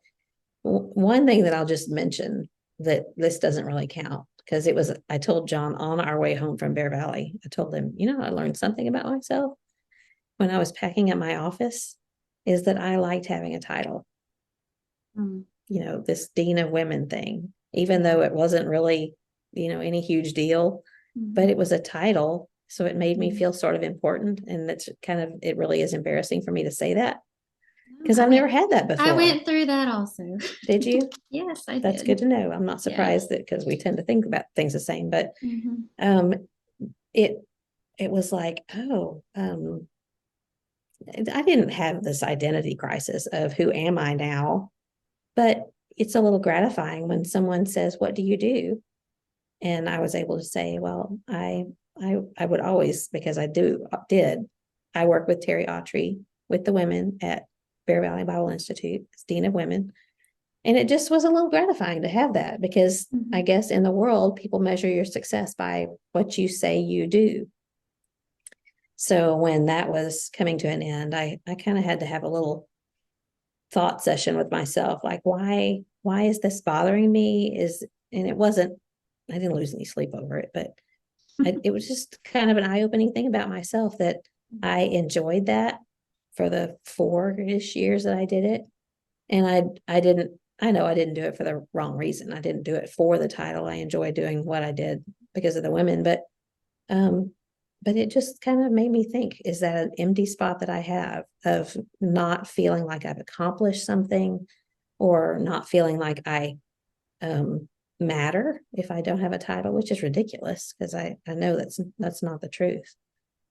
one thing that I'll just mention that this doesn't really count because I told John on our way home from Bear Valley, I told him, you know, I learned something about myself when I was packing up my office is that I liked having a title, Mm, you know, this Dean of Women thing, even yeah. though it wasn't really, you know, any huge deal, but Mm-hmm. it was a title. So it made me Mm-hmm. feel sort of important. And it's kind of, it really is embarrassing for me to say that No, because I've never had that I before. went through that also. Did you? Yes, I That's did. good to know. I'm not Yeah. surprised that because we tend to think about things the same, but Mm-hmm. um it it was like, oh, I didn't have this identity crisis of who am I now, but it's a little gratifying when someone says, what do you do? And I was able to say, well, I would always, because did I work with Terry Autry with the women at Bear Valley Bible Institute as Dean of Women. And it just was a little gratifying to have that because Mm-hmm. I guess in the world, people measure your success by what you say you do. So when that was coming to an end, I kind of had to have a little thought session with myself, like why is this bothering me? And it wasn't, I didn't lose any sleep over it, but it was just kind of an eye-opening thing about myself that I enjoyed that for the 4-ish years that I did it. And I know I didn't do it for the wrong reason. I didn't do it for the title. I enjoy doing what I did because of the women, um, but it just kind of made me think, is that an empty spot that I have of not feeling like I've accomplished something or not feeling like I um matter if I don't have a title, which is ridiculous because I know that's not the truth.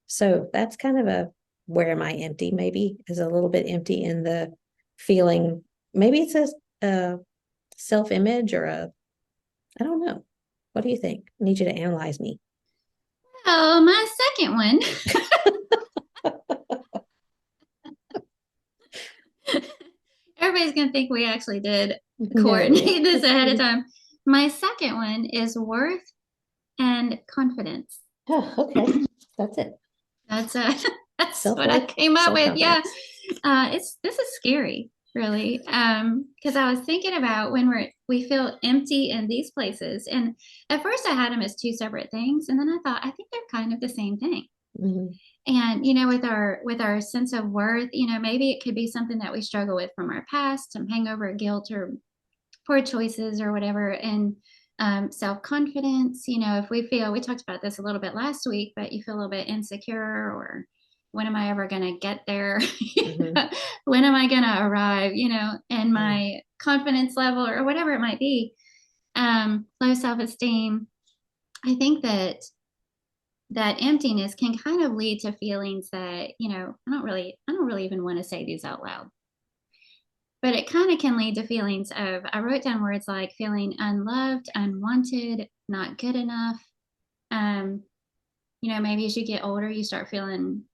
So that's kind of a where am I empty? Maybe is a little bit empty in the feeling. Maybe it's a self-image or I don't know. What do you think? I need you to analyze me. Oh, my second one. Everybody's gonna think we actually did No. coordinate this ahead of time. My second one is worth and confidence. Oh, okay. That's it. That's uh that's what I Self-worth, came up with. Yeah. self-confidence. It's this is scary, really. Because I was thinking about when we feel empty in these places. And at first I had them as two separate things. And then I thought, I think they're kind of the same thing. Mhm. And you know, with our sense of worth, you know, maybe it could be something that we struggle with from our past, some hangover, guilt, or poor choices or whatever. And self-confidence, you know, if we talked about this a little bit last week, but you feel a little bit insecure or when am I ever going to get there? Mhm. When am I going to arrive, you know, and Yeah. my confidence level or whatever it might be. Low self-esteem. I think that emptiness can kind of lead to feelings that, you know, I don't really even want to say these out loud, but it kind of can lead to feelings of, I wrote down words like feeling unloved, unwanted, not good enough. um you know, maybe as you get older you start feeling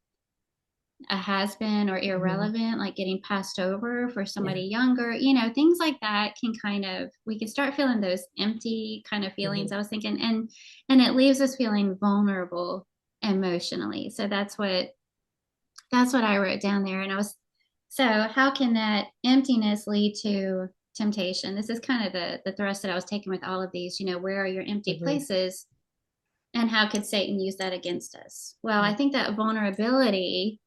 a has-been or irrelevant, like getting passed over for somebody younger, things like that can we can start feeling those empty kind of feelings. I was thinking, and it leaves us feeling vulnerable emotionally. So that's what I wrote down there. And so how can that emptiness lead to temptation? This is kind of the thrust that I was taking with all of these, where are your empty places? And how could Satan use that against us? Well, I think that vulnerability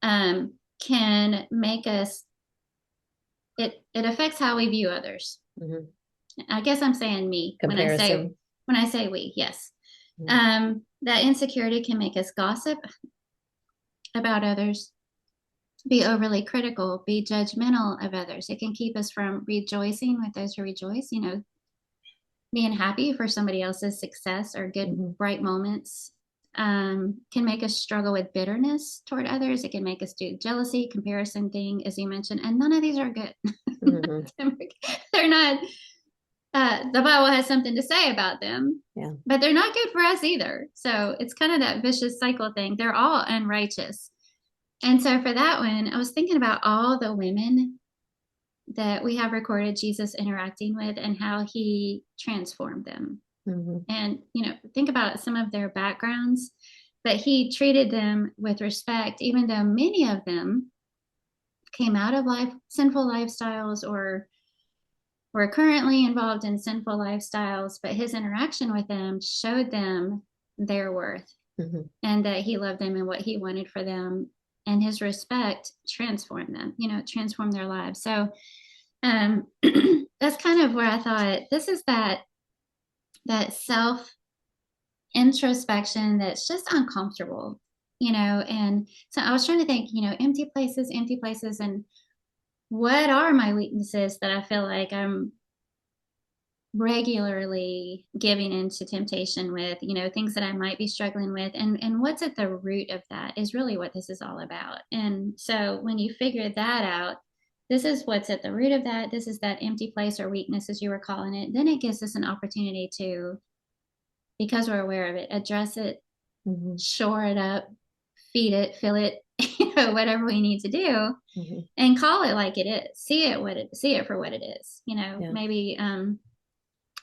can make us, it affects how we view others. I guess I'm saying me Comparison. when I say we, yes. That insecurity can make us gossip about others, be overly critical, be judgmental of others. It can keep us from rejoicing with those who rejoice, being happy for somebody else's success or good, bright moments. Can make us struggle with bitterness toward others. It can make us do jealousy, comparison thing, as you mentioned, and none of these are good. They're not. The Bible has something to say about them, but they're not good for us either. So it's kind of that vicious cycle thing. They're all unrighteous. And so for that one, I was thinking about all the women that we have recorded Jesus interacting with and how he transformed them. And, think about some of their backgrounds, but he treated them with respect, even though many of them came out of sinful lifestyles or were currently involved in sinful lifestyles, but his interaction with them showed them their worth and that he loved them and what he wanted for them, and his respect transformed them, transformed their lives. So that's kind of where I thought this is that self introspection that's just uncomfortable, and so I was trying to think, empty places, and what are my weaknesses that I feel like I'm regularly giving into temptation with, things that I might be struggling with, and what's at the root of that is really what this is all about. And so when you figure that out, this is what's at the root of that. This is that empty place or weakness, as you were calling it. Then it gives us an opportunity to, because we're aware of it, address it, shore it up, feed it, fill it, whatever we need to do, and call it like it is. See it for what it is. Maybe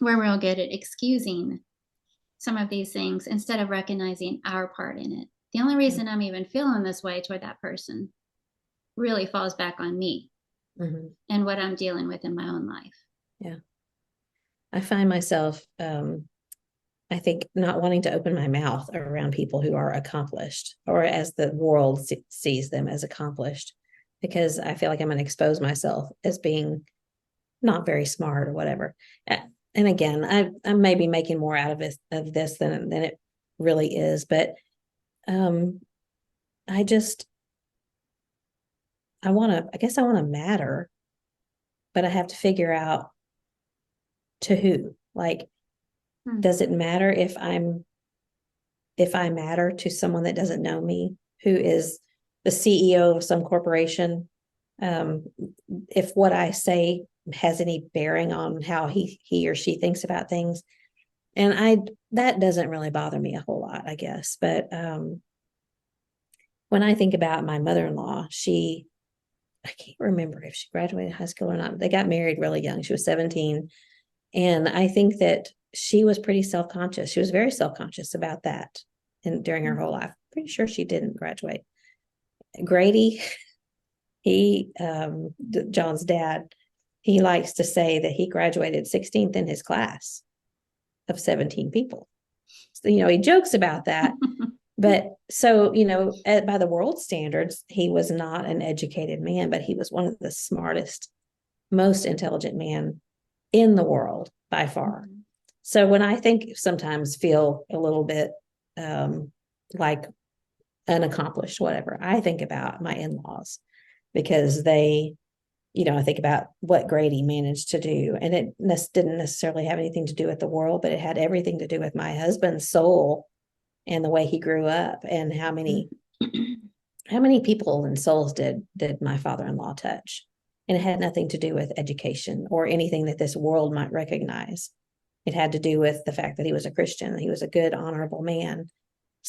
we're real good at excusing some of these things instead of recognizing our part in it. The only reason I'm even feeling this way toward that person really falls back on me and what I'm dealing with in my own life. Yeah. I find myself, I think, not wanting to open my mouth around people who are accomplished, or as the world sees them as accomplished, because I feel like I'm going to expose myself as being not very smart or whatever. And again, I'm maybe making more out of this than it really is, but I guess I want to matter, but I have to figure out to who. Like, does it matter if I matter to someone that doesn't know me, who is the CEO of some corporation? If what I say has any bearing on how he or she thinks about things. And that doesn't really bother me a whole lot, I guess. But when I think about my mother-in-law, I can't remember if she graduated high school or not. They got married really young. She was 17. And I think that she was pretty self-conscious. She was very self-conscious about that. And during her whole life, pretty sure she didn't graduate. Grady, John's dad, he likes to say that he graduated 16th in his class of 17 people. So, he jokes about that. But so, by the world standards, he was not an educated man, but he was one of the smartest, most intelligent men in the world by far. So when I feel a little bit like unaccomplished, whatever, I think about my in-laws, because they, I think about what Grady managed to do, and it didn't necessarily have anything to do with the world, but it had everything to do with my husband's soul and the way he grew up, and how many people and souls did my father-in-law touch. And it had nothing to do with education or anything that this world might recognize. It had to do with the fact that he was a Christian, and he was a good, honorable man.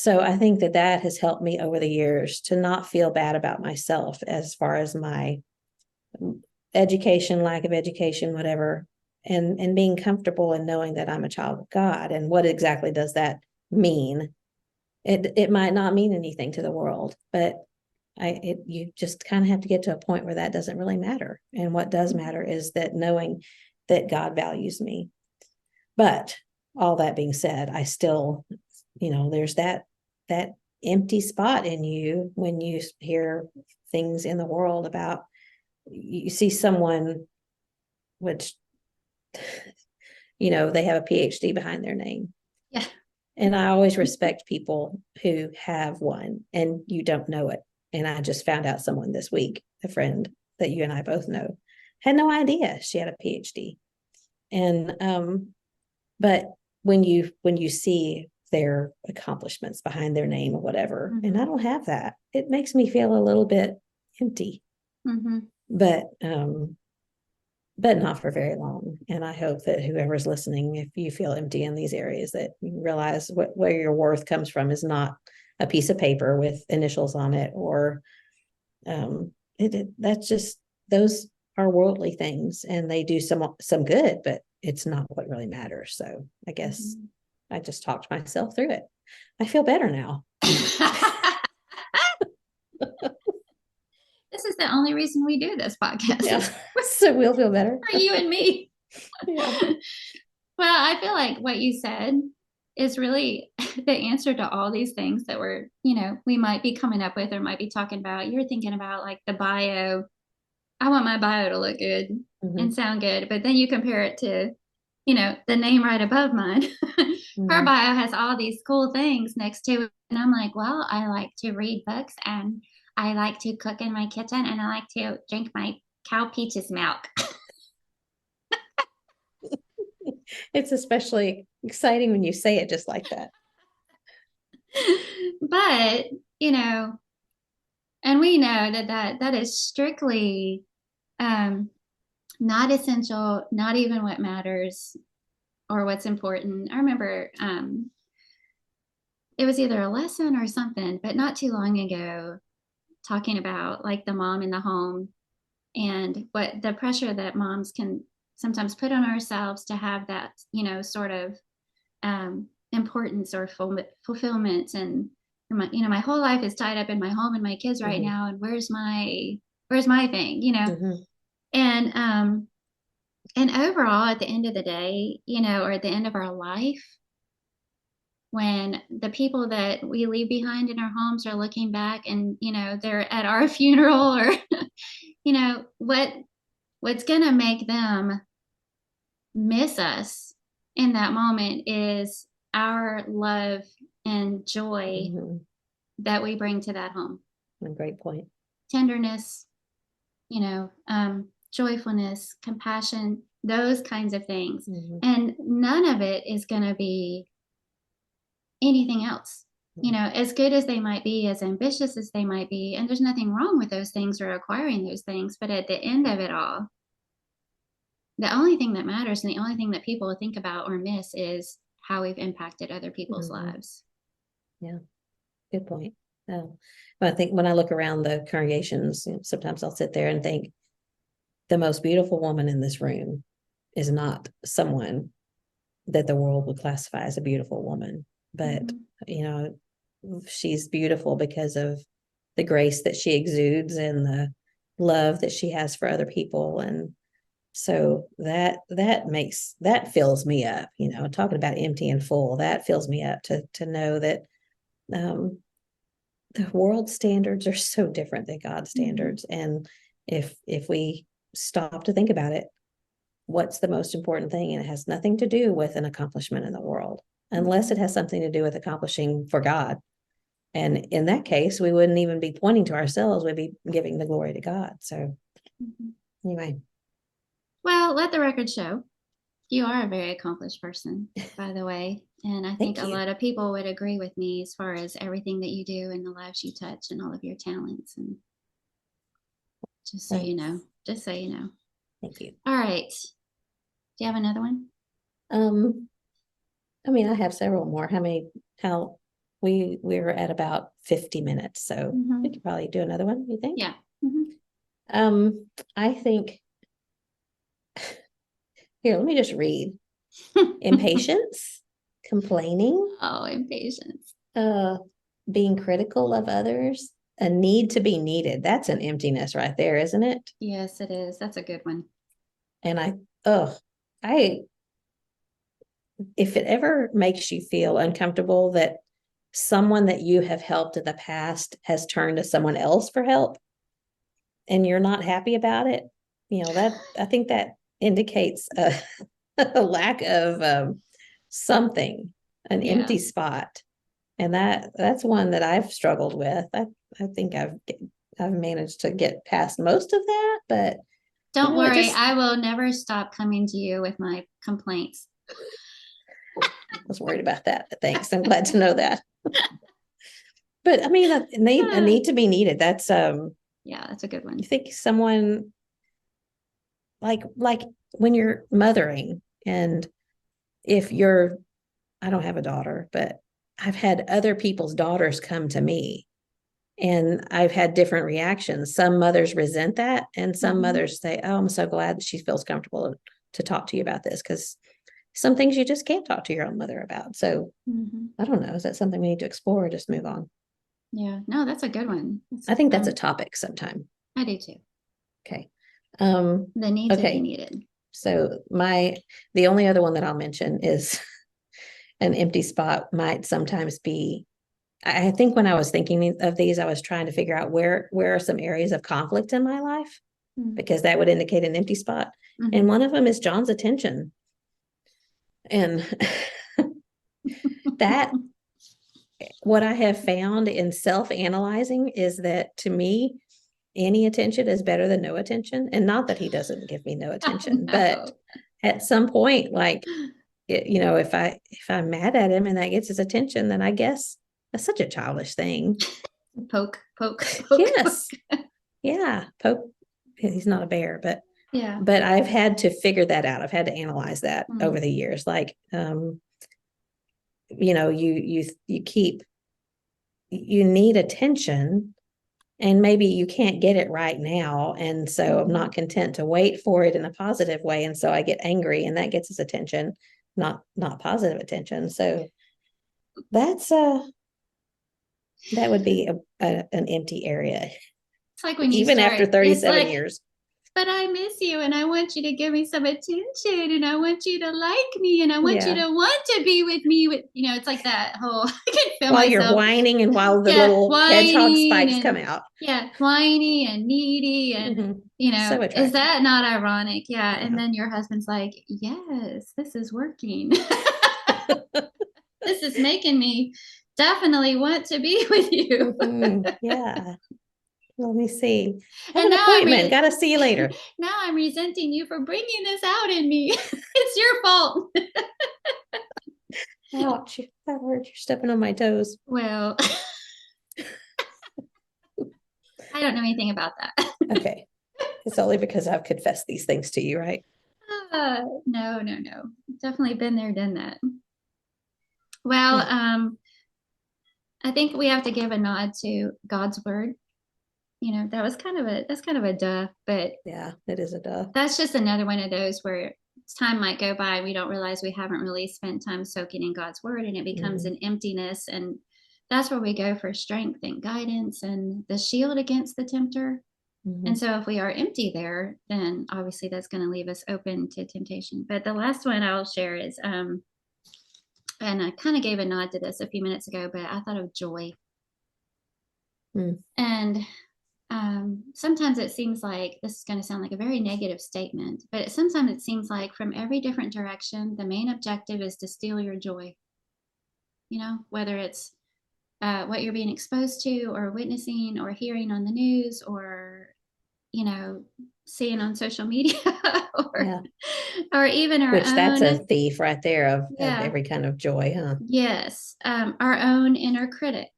So I think that that has helped me over the years to not feel bad about myself as far as my education, lack of education, whatever, and being comfortable in knowing that I'm a child of God. And what exactly does that mean? It might not mean anything to the world, but you just kind of have to get to a point where that doesn't really matter. And what does matter is that knowing that God values me. But all that being said, I still, there's that empty spot in you when you hear things in the world about, you see someone which they have a PhD behind their name. Yeah. And I always respect people who have one and you don't know it. And I just found out someone this week, a friend that you and I both know, had no idea she had a PhD. And but when you see their accomplishments behind their name or whatever, Mm-hmm. and I don't have that, it makes me feel a little bit empty. Mm-hmm. But not for very long. And I hope that whoever's listening, if you feel empty in these areas, that you realize where your worth comes from is not a piece of paper with initials on it, or that's just, those are worldly things and they do some good, but it's not what really matters. So I guess I just talked myself through it. I feel better now. This is the only reason we do this podcast. Yeah. So we'll feel better. For you and me. Yeah. Well, I feel like what you said is really the answer to all these things that we might be coming up with or might be talking about. You're thinking about like the bio. I want my bio to look good and sound good, but then you compare it to, the name right above mine. Her bio has all these cool things next to it. And I'm like, well, I like to read books and I like to cook in my kitchen and I like to drink my cow Peach's milk. It's especially exciting when you say it just like that. But, and we know that is strictly not essential, not even what matters or what's important. I remember it was either a lesson or something, but not too long ago, talking about like the mom in the home and what the pressure that moms can sometimes put on ourselves to have that, sort of importance or fulfillment. And my whole life is tied up in my home and my kids right now. And where's my thing, and overall at the end of the day, or at the end of our life, when the people that we leave behind in our homes are looking back and, they're at our funeral or, what's going to make them miss us in that moment is our love and joy that we bring to that home. A great point. Tenderness, joyfulness, compassion, those kinds of things. And none of it is going to be anything else. As good as they might be, as ambitious as they might be, and there's nothing wrong with those things or acquiring those things, but at the end of it all, the only thing that matters and the only thing that people think about or miss is how we've impacted other people's lives. Yeah, good point. But I think when I look around the congregations, sometimes I'll sit there and think the most beautiful woman in this room is not someone that the world would classify as a beautiful woman, but she's beautiful because of the grace that she exudes and the love that she has for other people. And so that fills me up, talking about empty and full, that fills me up to know that the world standards are so different than God's standards. And if we stop to think about it, what's the most important thing? And it has nothing to do with an accomplishment in the world, unless it has something to do with accomplishing for God. And in that case, we wouldn't even be pointing to ourselves. We'd be giving the glory to God. So anyway. Well, let the record show you are a very accomplished person, by the way. And I think a lot of people would agree with me as far as everything that you do and the lives you touch and all of your talents. And just so you know. Thank you. All right. Do you have another one? I mean, I have several more. How we're at about 50 minutes, so we could probably do another one, you think? Yeah. I think here, let me just read. Impatience, complaining, Oh, impatience. being critical of others, a need to be needed. That's an emptiness right there, isn't it? Yes, it is. That's a good one. And if it ever makes you feel uncomfortable that someone that you have helped in the past has turned to someone else for help and you're not happy about it, that I think that indicates a lack of something, an empty spot. And that's one that I've struggled with. I think I've managed to get past most of that, but don't worry, I will never stop coming to you with my complaints. I was worried about that. Thanks. I'm glad to know that. But I mean, a need to be needed. That's that's a good one. You think someone like when you're mothering, and if I don't have a daughter, but I've had other people's daughters come to me and I've had different reactions. Some mothers resent that, and some mothers say, oh, I'm so glad that she feels comfortable to talk to you about this, because some things you just can't talk to your own mother about. So I don't know. Is that something we need to explore or just move on? Yeah, no, that's a good one. I think that's a topic sometime. I do too. Okay. The need to be needed. So the only other one that I'll mention is an empty spot might sometimes be, I think when I was thinking of these, I was trying to figure out where are some areas of conflict in my life, because that would indicate an empty spot. And one of them is John's attention. And that, what I have found in self-analyzing is that, to me, any attention is better than no attention. And not that he doesn't give me no attention, but at some point, like, if I'm mad at him and that gets his attention, then I guess that's such a childish thing. Poke. Yes. Poke. Yeah. Poke. He's not a bear, but but I've had to figure that out. I've had to analyze that over the years. Like, you need attention, and maybe you can't get it right now. And so I'm not content to wait for it in a positive way. And so I get angry, and that gets his attention, not positive attention. So that's that would be an empty area. It's like when you even after 37 years. But I miss you, and I want you to give me some attention, and I want you to like me, and I want you to want to be with me. It's like that whole, I can feel while myself. You're whining, and while the little hedgehog spikes come out. Yeah, whiny and needy, and so is that not ironic? Yeah. And then your husband's like, yes, this is working. This is making me definitely want to be with you. Yeah. Let me see. Have an appointment. Gotta see you later. Now I'm resenting you for bringing this out in me. It's your fault. Ouch. That hurt. You're stepping on my toes. Well, I don't know anything about that. Okay. It's only because I've confessed these things to you, right? No. Definitely been there, done that. Well, I think we have to give a nod to God's word. That's kind of a duh, but yeah, it is a duh. That's just another one of those where time might go by, we don't realize we haven't really spent time soaking in God's word, and it becomes an emptiness. And that's where we go for strength and guidance and the shield against the tempter. And so if we are empty there, then obviously that's going to leave us open to temptation. But the last one I'll share is, and I kind of gave a nod to this a few minutes ago, but I thought of joy. And sometimes it seems like, this is going to sound like a very negative statement, but sometimes it seems like from every different direction, the main objective is to steal your joy. Whether it's what you're being exposed to or witnessing or hearing on the news or, seeing on social media or even our own. That's a thief right there of every kind of joy, huh? Yes. Our own inner critic.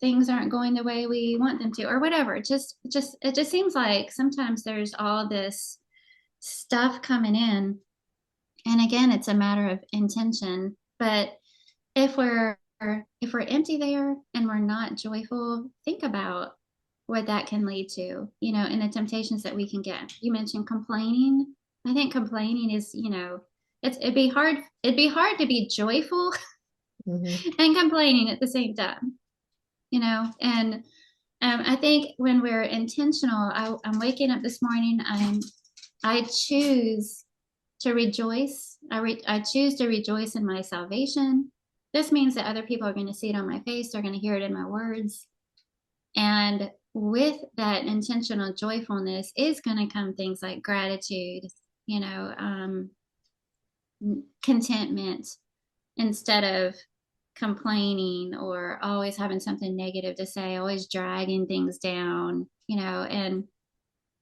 Things aren't going the way we want them to, or whatever. It just seems like sometimes there's all this stuff coming in. And again, it's a matter of intention, but if we're empty there and we're not joyful, think about what that can lead to, and the temptations that we can get. You mentioned complaining. I think complaining is, it'd be hard to be joyful Mm-hmm. and complaining at the same time, and I think when we're intentional, I'm waking up this morning. I choose to rejoice. I choose to rejoice in my salvation. This means that other people are going to see it on my face. They're going to hear it in my words. And with that intentional joyfulness is going to come things like gratitude, you know, um, contentment, instead of complaining or always having something negative to say, always dragging things down, and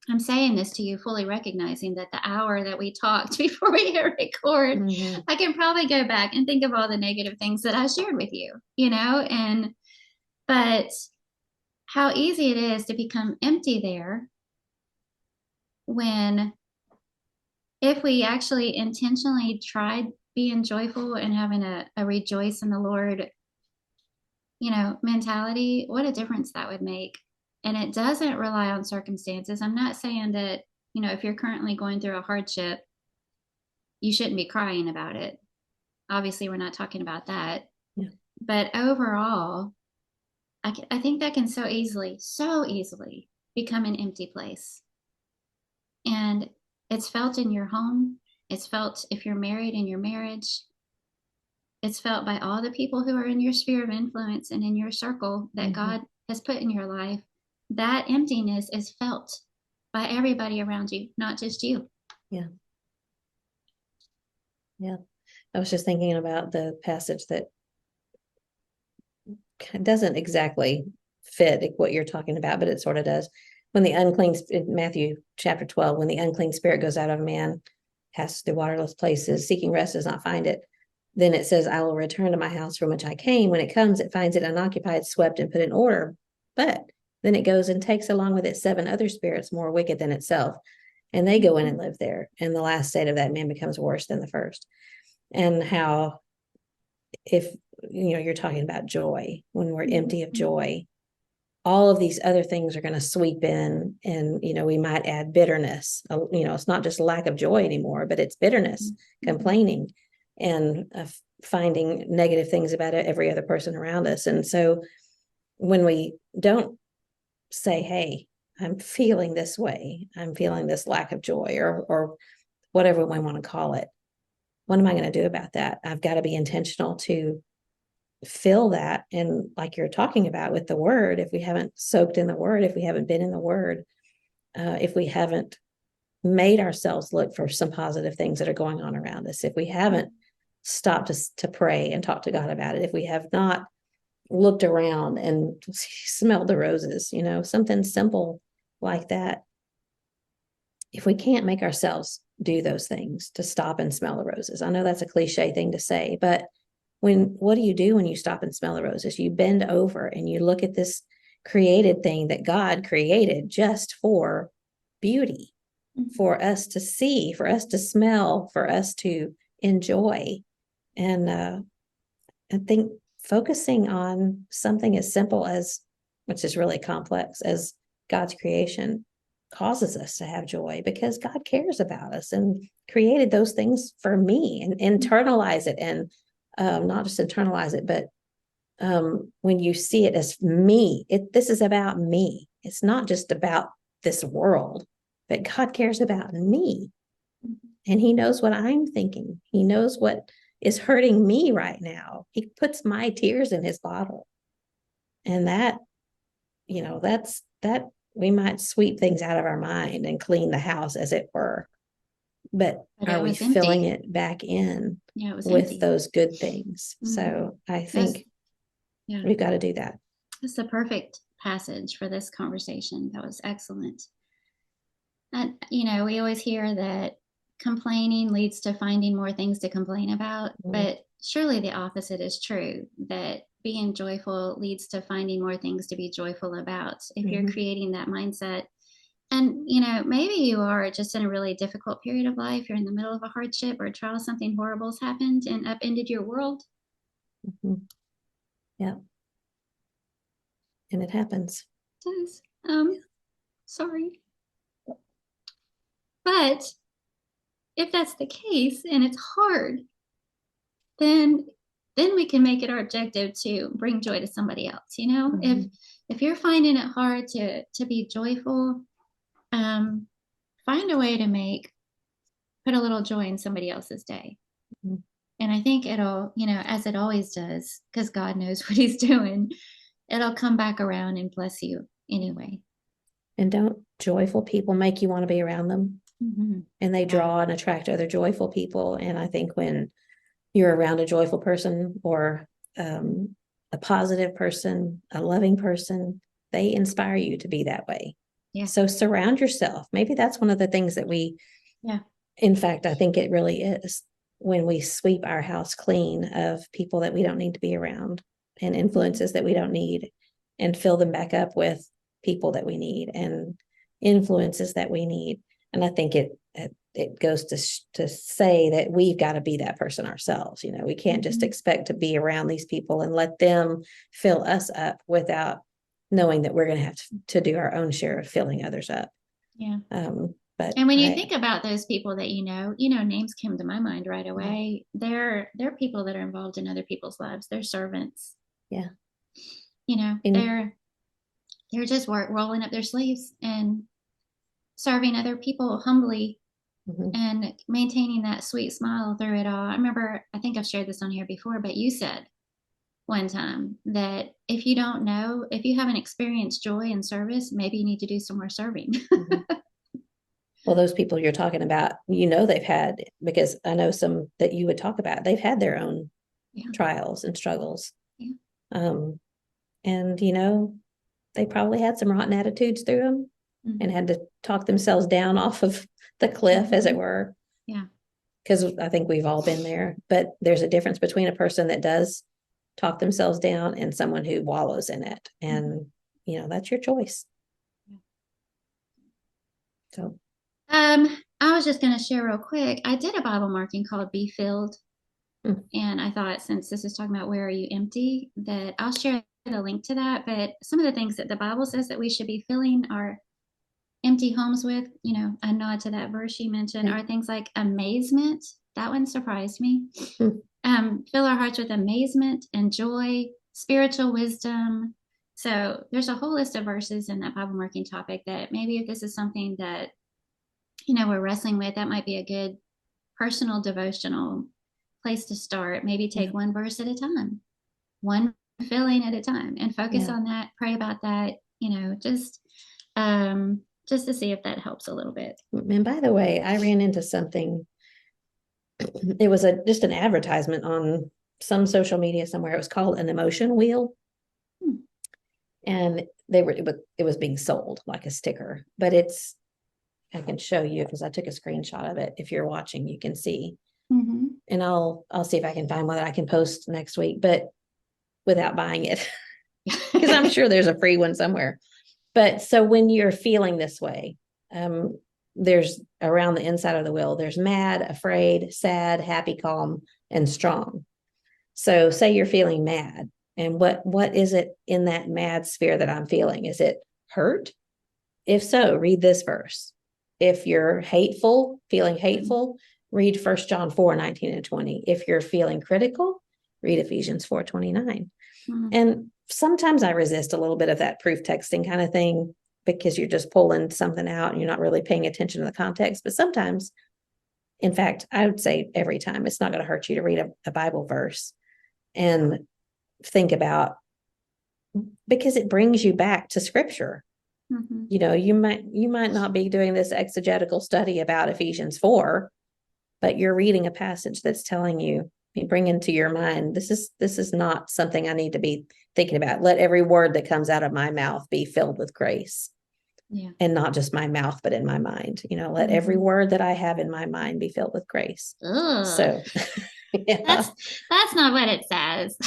I'm saying this to you fully recognizing that the hour that we talked before we hit record, Mm-hmm. I can probably go back and think of all the negative things that I shared with you, but how easy it is to become empty there when, if we actually intentionally tried being joyful and having a rejoice in the Lord, mentality, what a difference that would make. And it doesn't rely on circumstances. I'm not saying that, if you're currently going through a hardship, you shouldn't be crying about it. Obviously, we're not talking about that. Yeah. But overall, I think that can so easily become an empty place. And it's felt in your home. It's felt if you're married in your marriage. It's felt by all the people who are in your sphere of influence and in your circle that Mm-hmm. God has put in your life. That emptiness is felt by everybody around you, not just you. Yeah. Yeah. I was just thinking about the passage that doesn't exactly fit what you're talking about, but it sort of does. When the unclean, in Matthew chapter 12, when the unclean spirit goes out of a man, passes through waterless places, seeking rest, does not find it. Then it says, I will return to my house from which I came. When it comes, it finds it unoccupied, swept, and put in order. But then it goes and takes along with it 7 other spirits more wicked than itself. And they go in and live there. And the last state of that man becomes worse than the first. And how, if you're talking about joy, when we're empty of joy, all of these other things are going to sweep in, and we might add bitterness. It's not just lack of joy anymore, but it's bitterness, complaining, and finding negative things about every other person around us. And so when we don't say, hey, I'm feeling this way, I'm feeling this lack of joy, or whatever we want to call it, what am I going to do about that? I've got to be intentional to fill that. And like you're talking about with the word, if we haven't soaked in the word, if we haven't been in the word, if we haven't made ourselves look for some positive things that are going on around us, if we haven't stopped to pray and talk to God about it, if we have not looked around and smelled the roses, something simple like that, if we can't make ourselves do those things to stop and smell the roses, I know that's a cliche thing to say, but what do you do when you stop and smell the roses? You bend over and you look at this created thing that God created just for beauty, for us to see, for us to smell, for us to enjoy. And I think focusing on something as simple as, which is really complex, as God's creation, causes us to have joy, because God cares about us and created those things for me, and internalize it. And not just internalize it, but when you see it as me, this is about me. It's not just about this world, but God cares about me. And he knows what I'm thinking. He knows what is hurting me right now. He puts my tears in his bottle. And that, that we might sweep things out of our mind and clean the house, as it were. But are we filling it back in with empty. Those good things? Mm-hmm. So I think we've got to do that. That's the perfect passage for this conversation. That was excellent. And, we always hear that complaining leads to finding more things to complain about, but surely the opposite is true, that being joyful leads to finding more things to be joyful about. If you're creating that mindset. And, maybe you are just in a really difficult period of life. You're in the middle of a hardship or a trial, something horrible has happened and upended your world. Mhm. Yeah. And it happens. It does. Sorry. But if that's the case and it's hard, then we can make it our objective to bring joy to somebody else. If you're finding it hard to be joyful, find a way to put a little joy in somebody else's day. Mhm. And I think it'll, as it always does, because God knows what he's doing, it'll come back around and bless you anyway. And don't joyful people make you want to be around them? Mm-hmm. And they draw and attract other joyful people. And I think when you're around a joyful person or a positive person, a loving person, they inspire you to be that way. Yeah. So surround yourself. Maybe that's one of the things that in fact, I think it really is when we sweep our house clean of people that we don't need to be around and influences that we don't need, and fill them back up with people that we need and influences that we need. And I think it goes to say that we've got to be that person ourselves. We can't just expect to be around these people and let them fill us up without knowing that we're going to have to do our own share of filling others up. Yeah. But and when you think about those people that names came to my mind right away. They're people that are involved in other people's lives. They're servants. Yeah. They're just rolling up their sleeves and serving other people humbly. Mm-hmm. And maintaining that sweet smile through it all. I think I've shared this on here before, but you said one time that if you haven't experienced joy in service, maybe you need to do some more serving. Mm-hmm. Well, those people you're talking about, they've had, because I know some that you would talk about, they've had their own trials and struggles. Yeah. And, they probably had some rotten attitudes through them. Mm-hmm. And had to talk themselves down off of the cliff, mm-hmm. as it were. Yeah. Because I think we've all been there. But there's a difference between a person that does talk themselves down and someone who wallows in it. And, mm-hmm. That's your choice. Yeah. So. I was just going to share real quick. I did a Bible marking called Be Filled. Mm-hmm. And I thought, since this is talking about where are you empty, that I'll share the link to that. But some of the things that the Bible says that we should be filling our empty homes with, a nod to that verse you mentioned, are things like amazement. That one surprised me. Mm-hmm. Fill our hearts with amazement and joy, spiritual wisdom. So there's a whole list of verses in that Bible marking topic that maybe if this is something that, we're wrestling with, that might be a good personal devotional place to start. Maybe take one verse at a time, one filling at a time, and focus on that, pray about that, just to see if that helps a little bit. And by the way, I ran into something. It was just an advertisement on some social media somewhere. It was called an emotion wheel. And it was being sold like a sticker, but I can show you because I took a screenshot of it. If you're watching, you can see. Mm-hmm. And I'll see if I can find one that I can post next week, but without buying it, because I'm sure there's a free one somewhere. But so when you're feeling this way, there's around the inside of the wheel, there's mad, afraid, sad, happy, calm, and strong. So say you're feeling mad, and what is it in that mad sphere that I'm feeling? Is it hurt? If so, read this verse. If you're feeling hateful, read 1 John 4:19 and 20. If you're feeling critical, read Ephesians 4:29. Mm-hmm. And sometimes I resist a little bit of that proof texting kind of thing, because you're just pulling something out and you're not really paying attention to the context. But sometimes, in fact, I would say every time, it's not going to hurt you to read a Bible verse and think about, because it brings you back to scripture. Mm-hmm. You might not be doing this exegetical study about Ephesians 4, but you're reading a passage that's telling you bring into your mind, this is not something I need to be thinking about. Let every word that comes out of my mouth be filled with grace. Yeah. And not just my mouth, but in my mind. Let every word that I have in my mind be filled with grace. Ugh. So that's not what it says.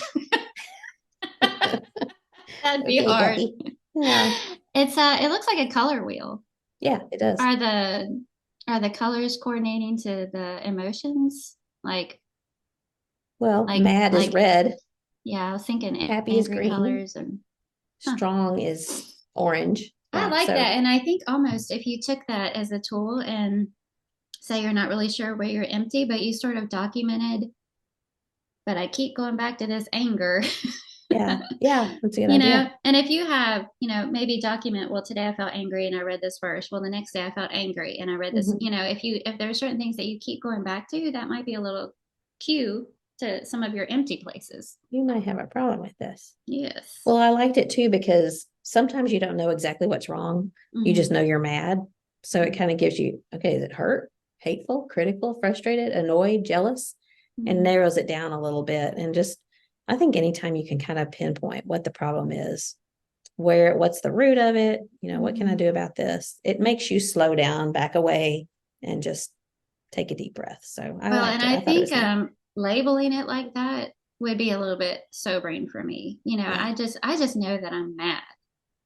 That'd be hard. Yeah. It looks like a color wheel. Yeah, it does. Are the colors coordinating to the emotions? Like mad is red. Yeah, I was thinking Happy is angry green. colors and Strong is orange. I Yeah, like so that. And I think almost if you took that as a tool and say you're not really sure where you're empty, but you sort of documented, but I keep going back to this anger. yeah, that's a good You idea. know, and if you have, you know, maybe document, well, today I felt angry and I read this verse. Well, the next day I felt angry and I read this. Mhm. You know, if there are certain things that you keep going back to, that might be a little cue to some of your empty places. You might have a problem with this. Yes. Well, I liked it too because sometimes you don't know exactly what's wrong. You just know you're mad. So it kind of gives you, okay, is it hurt, hateful, critical, frustrated, annoyed, jealous, and narrows it down a little bit. And just, I think anytime you can kind of pinpoint what the problem is, what's the root of it, you know, what can I do about this? It makes you slow down, back away, and just take a deep breath. So I Well, liked and it. I I thought it was think neat. labeling it like that would be a little bit sobering for me. You know, Yeah. I just know that I'm mad.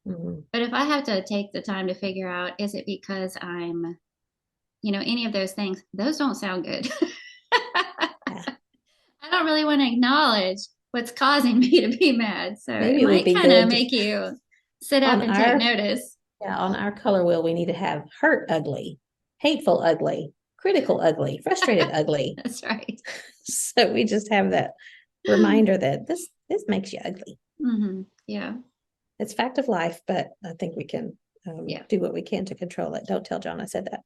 Mhm. But if I have to take the time to figure out, is it because I'm, you know, any of those things, those don't sound good. Yeah. I don't really want to acknowledge what's causing me to be mad. So Maybe it it would might be kind of good make you sit up on and take our notice. Yeah, on our color wheel, we need to have hurt ugly, hateful ugly, critical ugly, frustrated ugly. That's right. So we just have that reminder that this makes you ugly. Yeah. It's fact of life, but I think we can Yeah. do what we can to control it. Don't tell John I said that.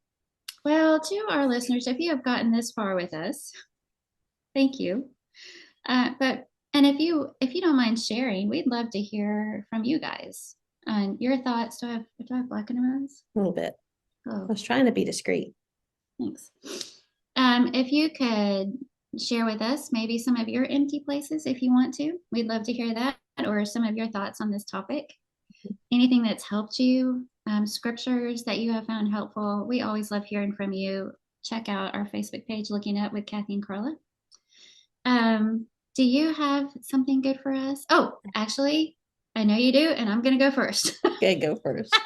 Well, to our listeners, if you have gotten this far with us, thank you. But and if you don't mind sharing, we'd love to hear from you guys on your thoughts. Do I have black in my eyes? A little bit. I Oh, was trying to be discreet. thanks. If you could share with us maybe some of your empty places if you want to, we'd love to hear that, or some of your thoughts on this topic. Anything that's helped you, scriptures that you have found helpful. We always love hearing from you. Check out our Facebook page, Looking Up with Kathy and Carla. Do you have something good for us? Oh, actually, I know you do, and I'm going to go first. Okay, go first.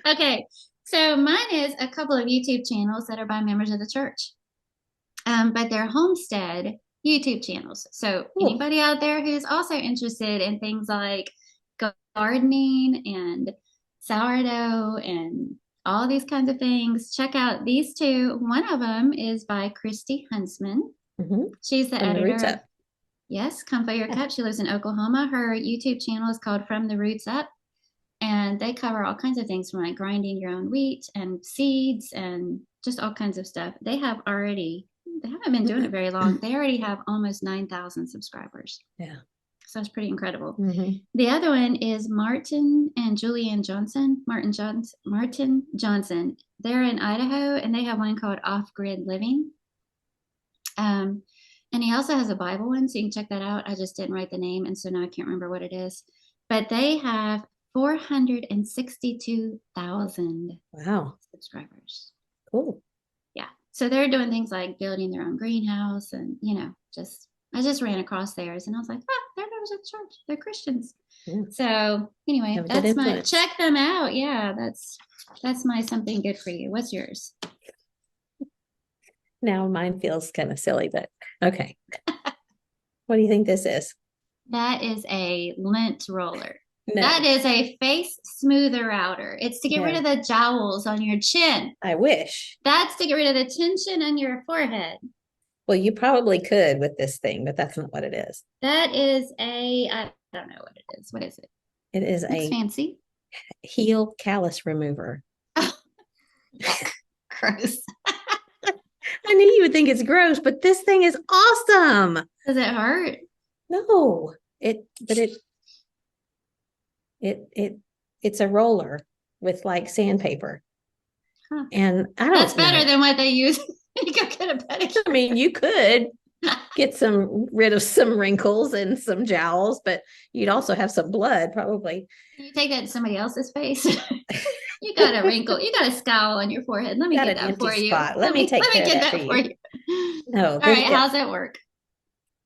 Okay, so mine is a couple of YouTube channels that are by members of the church, but they're homestead YouTube channels. So Cool. anybody out there who's also interested in things like gardening and sourdough and all these kinds of things, check out these two. One of them is by Christy Huntsman. She's the From the Roots editor of Up. Yes, Come Fill Your Yeah. Cup. She lives in Oklahoma. Her YouTube channel is called From the Roots Up, and they cover all kinds of things from like grinding your own wheat and seeds and just all kinds of stuff. They haven't been doing it very long. They already have almost 9,000 subscribers. Yeah. So it's pretty incredible. The other one is Martin and Julianne Johnson. Martin Johnson. They're in Idaho, and they have one called Off Grid Living. And he also has a Bible one, so you can check that out. I just didn't write the name, and so now I can't remember what it is. But they have 462,000 subscribers. Cool. Yeah. So they're doing things like building their own greenhouse, and I just ran across theirs, and I was like, they're members of the church. They're Christians. Yeah. So anyway, that's my check them out. Yeah, that's my something good for you. What's yours? Now mine feels kind of silly, but okay. What do you think this is? That is a lint roller. No. That is a face smoother outer. It's to get rid of the jowls on your chin. I wish. That's to get rid of the tension on your forehead. Well, you probably could with this thing, but that's not what it is. That is I don't know what it is. What is it? It is a fancy heel callus remover. Gross. I knew you would think it's gross, but this thing is awesome. Does it hurt? No, it's a roller with like sandpaper. Huh. And that's better than what they use. You go get a pedicure. I mean, you could get rid of some wrinkles and some jowls, but you'd also have some blood probably. Can you take that to somebody else's face? You got a wrinkle. You got a scowl on your forehead. Let me get that for you. Let me get that for you. No. All right. How's that work?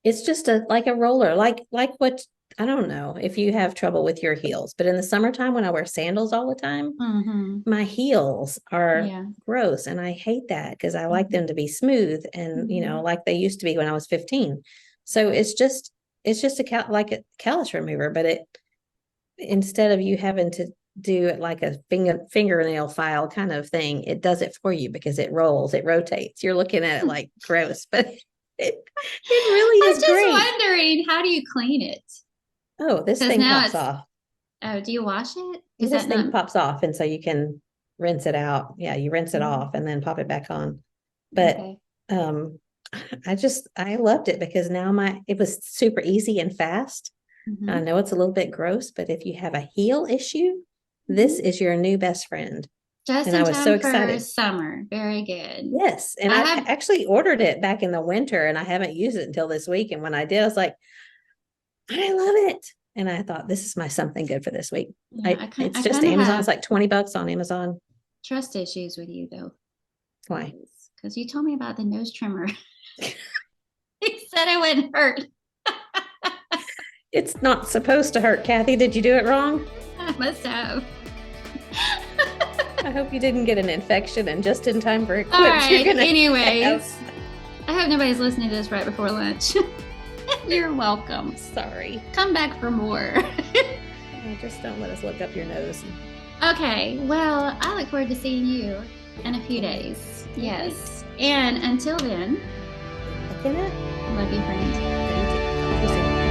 It's just like a roller, like what, I don't know if you have trouble with your heels, but in the summertime when I wear sandals all the time, my heels are gross. And I hate that because I like them to be smooth and, like they used to be when I was 15. So it's just it's just like a callus remover, but instead of you having to do it like a fingernail file kind of thing, it does it for you because it rolls, it rotates. You're looking at it like gross, but it really is great. I was just wondering, how do you clean it? Oh, this thing pops off. Oh, do you wash it? This thing pops off, and so you can rinse it out. Yeah, you rinse it off and then pop it back on. But I loved it because now it was super easy and fast. I know it's a little bit gross, but if you have a heel issue, this is your new best friend. And I was so excited. For summer. Very good. Yes. And I actually ordered it back in the winter and I haven't used it until this week. And when I did, I was like, I love it. And I thought, this is my something good for this week. Yeah, it's just Amazon. It's like $20 on Amazon. Trust issues with you though. Why? Because you told me about the nose trimmer. You said it wouldn't hurt. It's not supposed to hurt, Kathy. Did you do it wrong? I must have. I hope you didn't get an infection and just in time for a quit. All right, anyways. I hope nobody's listening to this right before lunch. You're welcome. Sorry. Come back for more. Just don't let us look up your nose. Okay, well, I look forward to seeing you in a few days. Yes. And until then, love you, friend.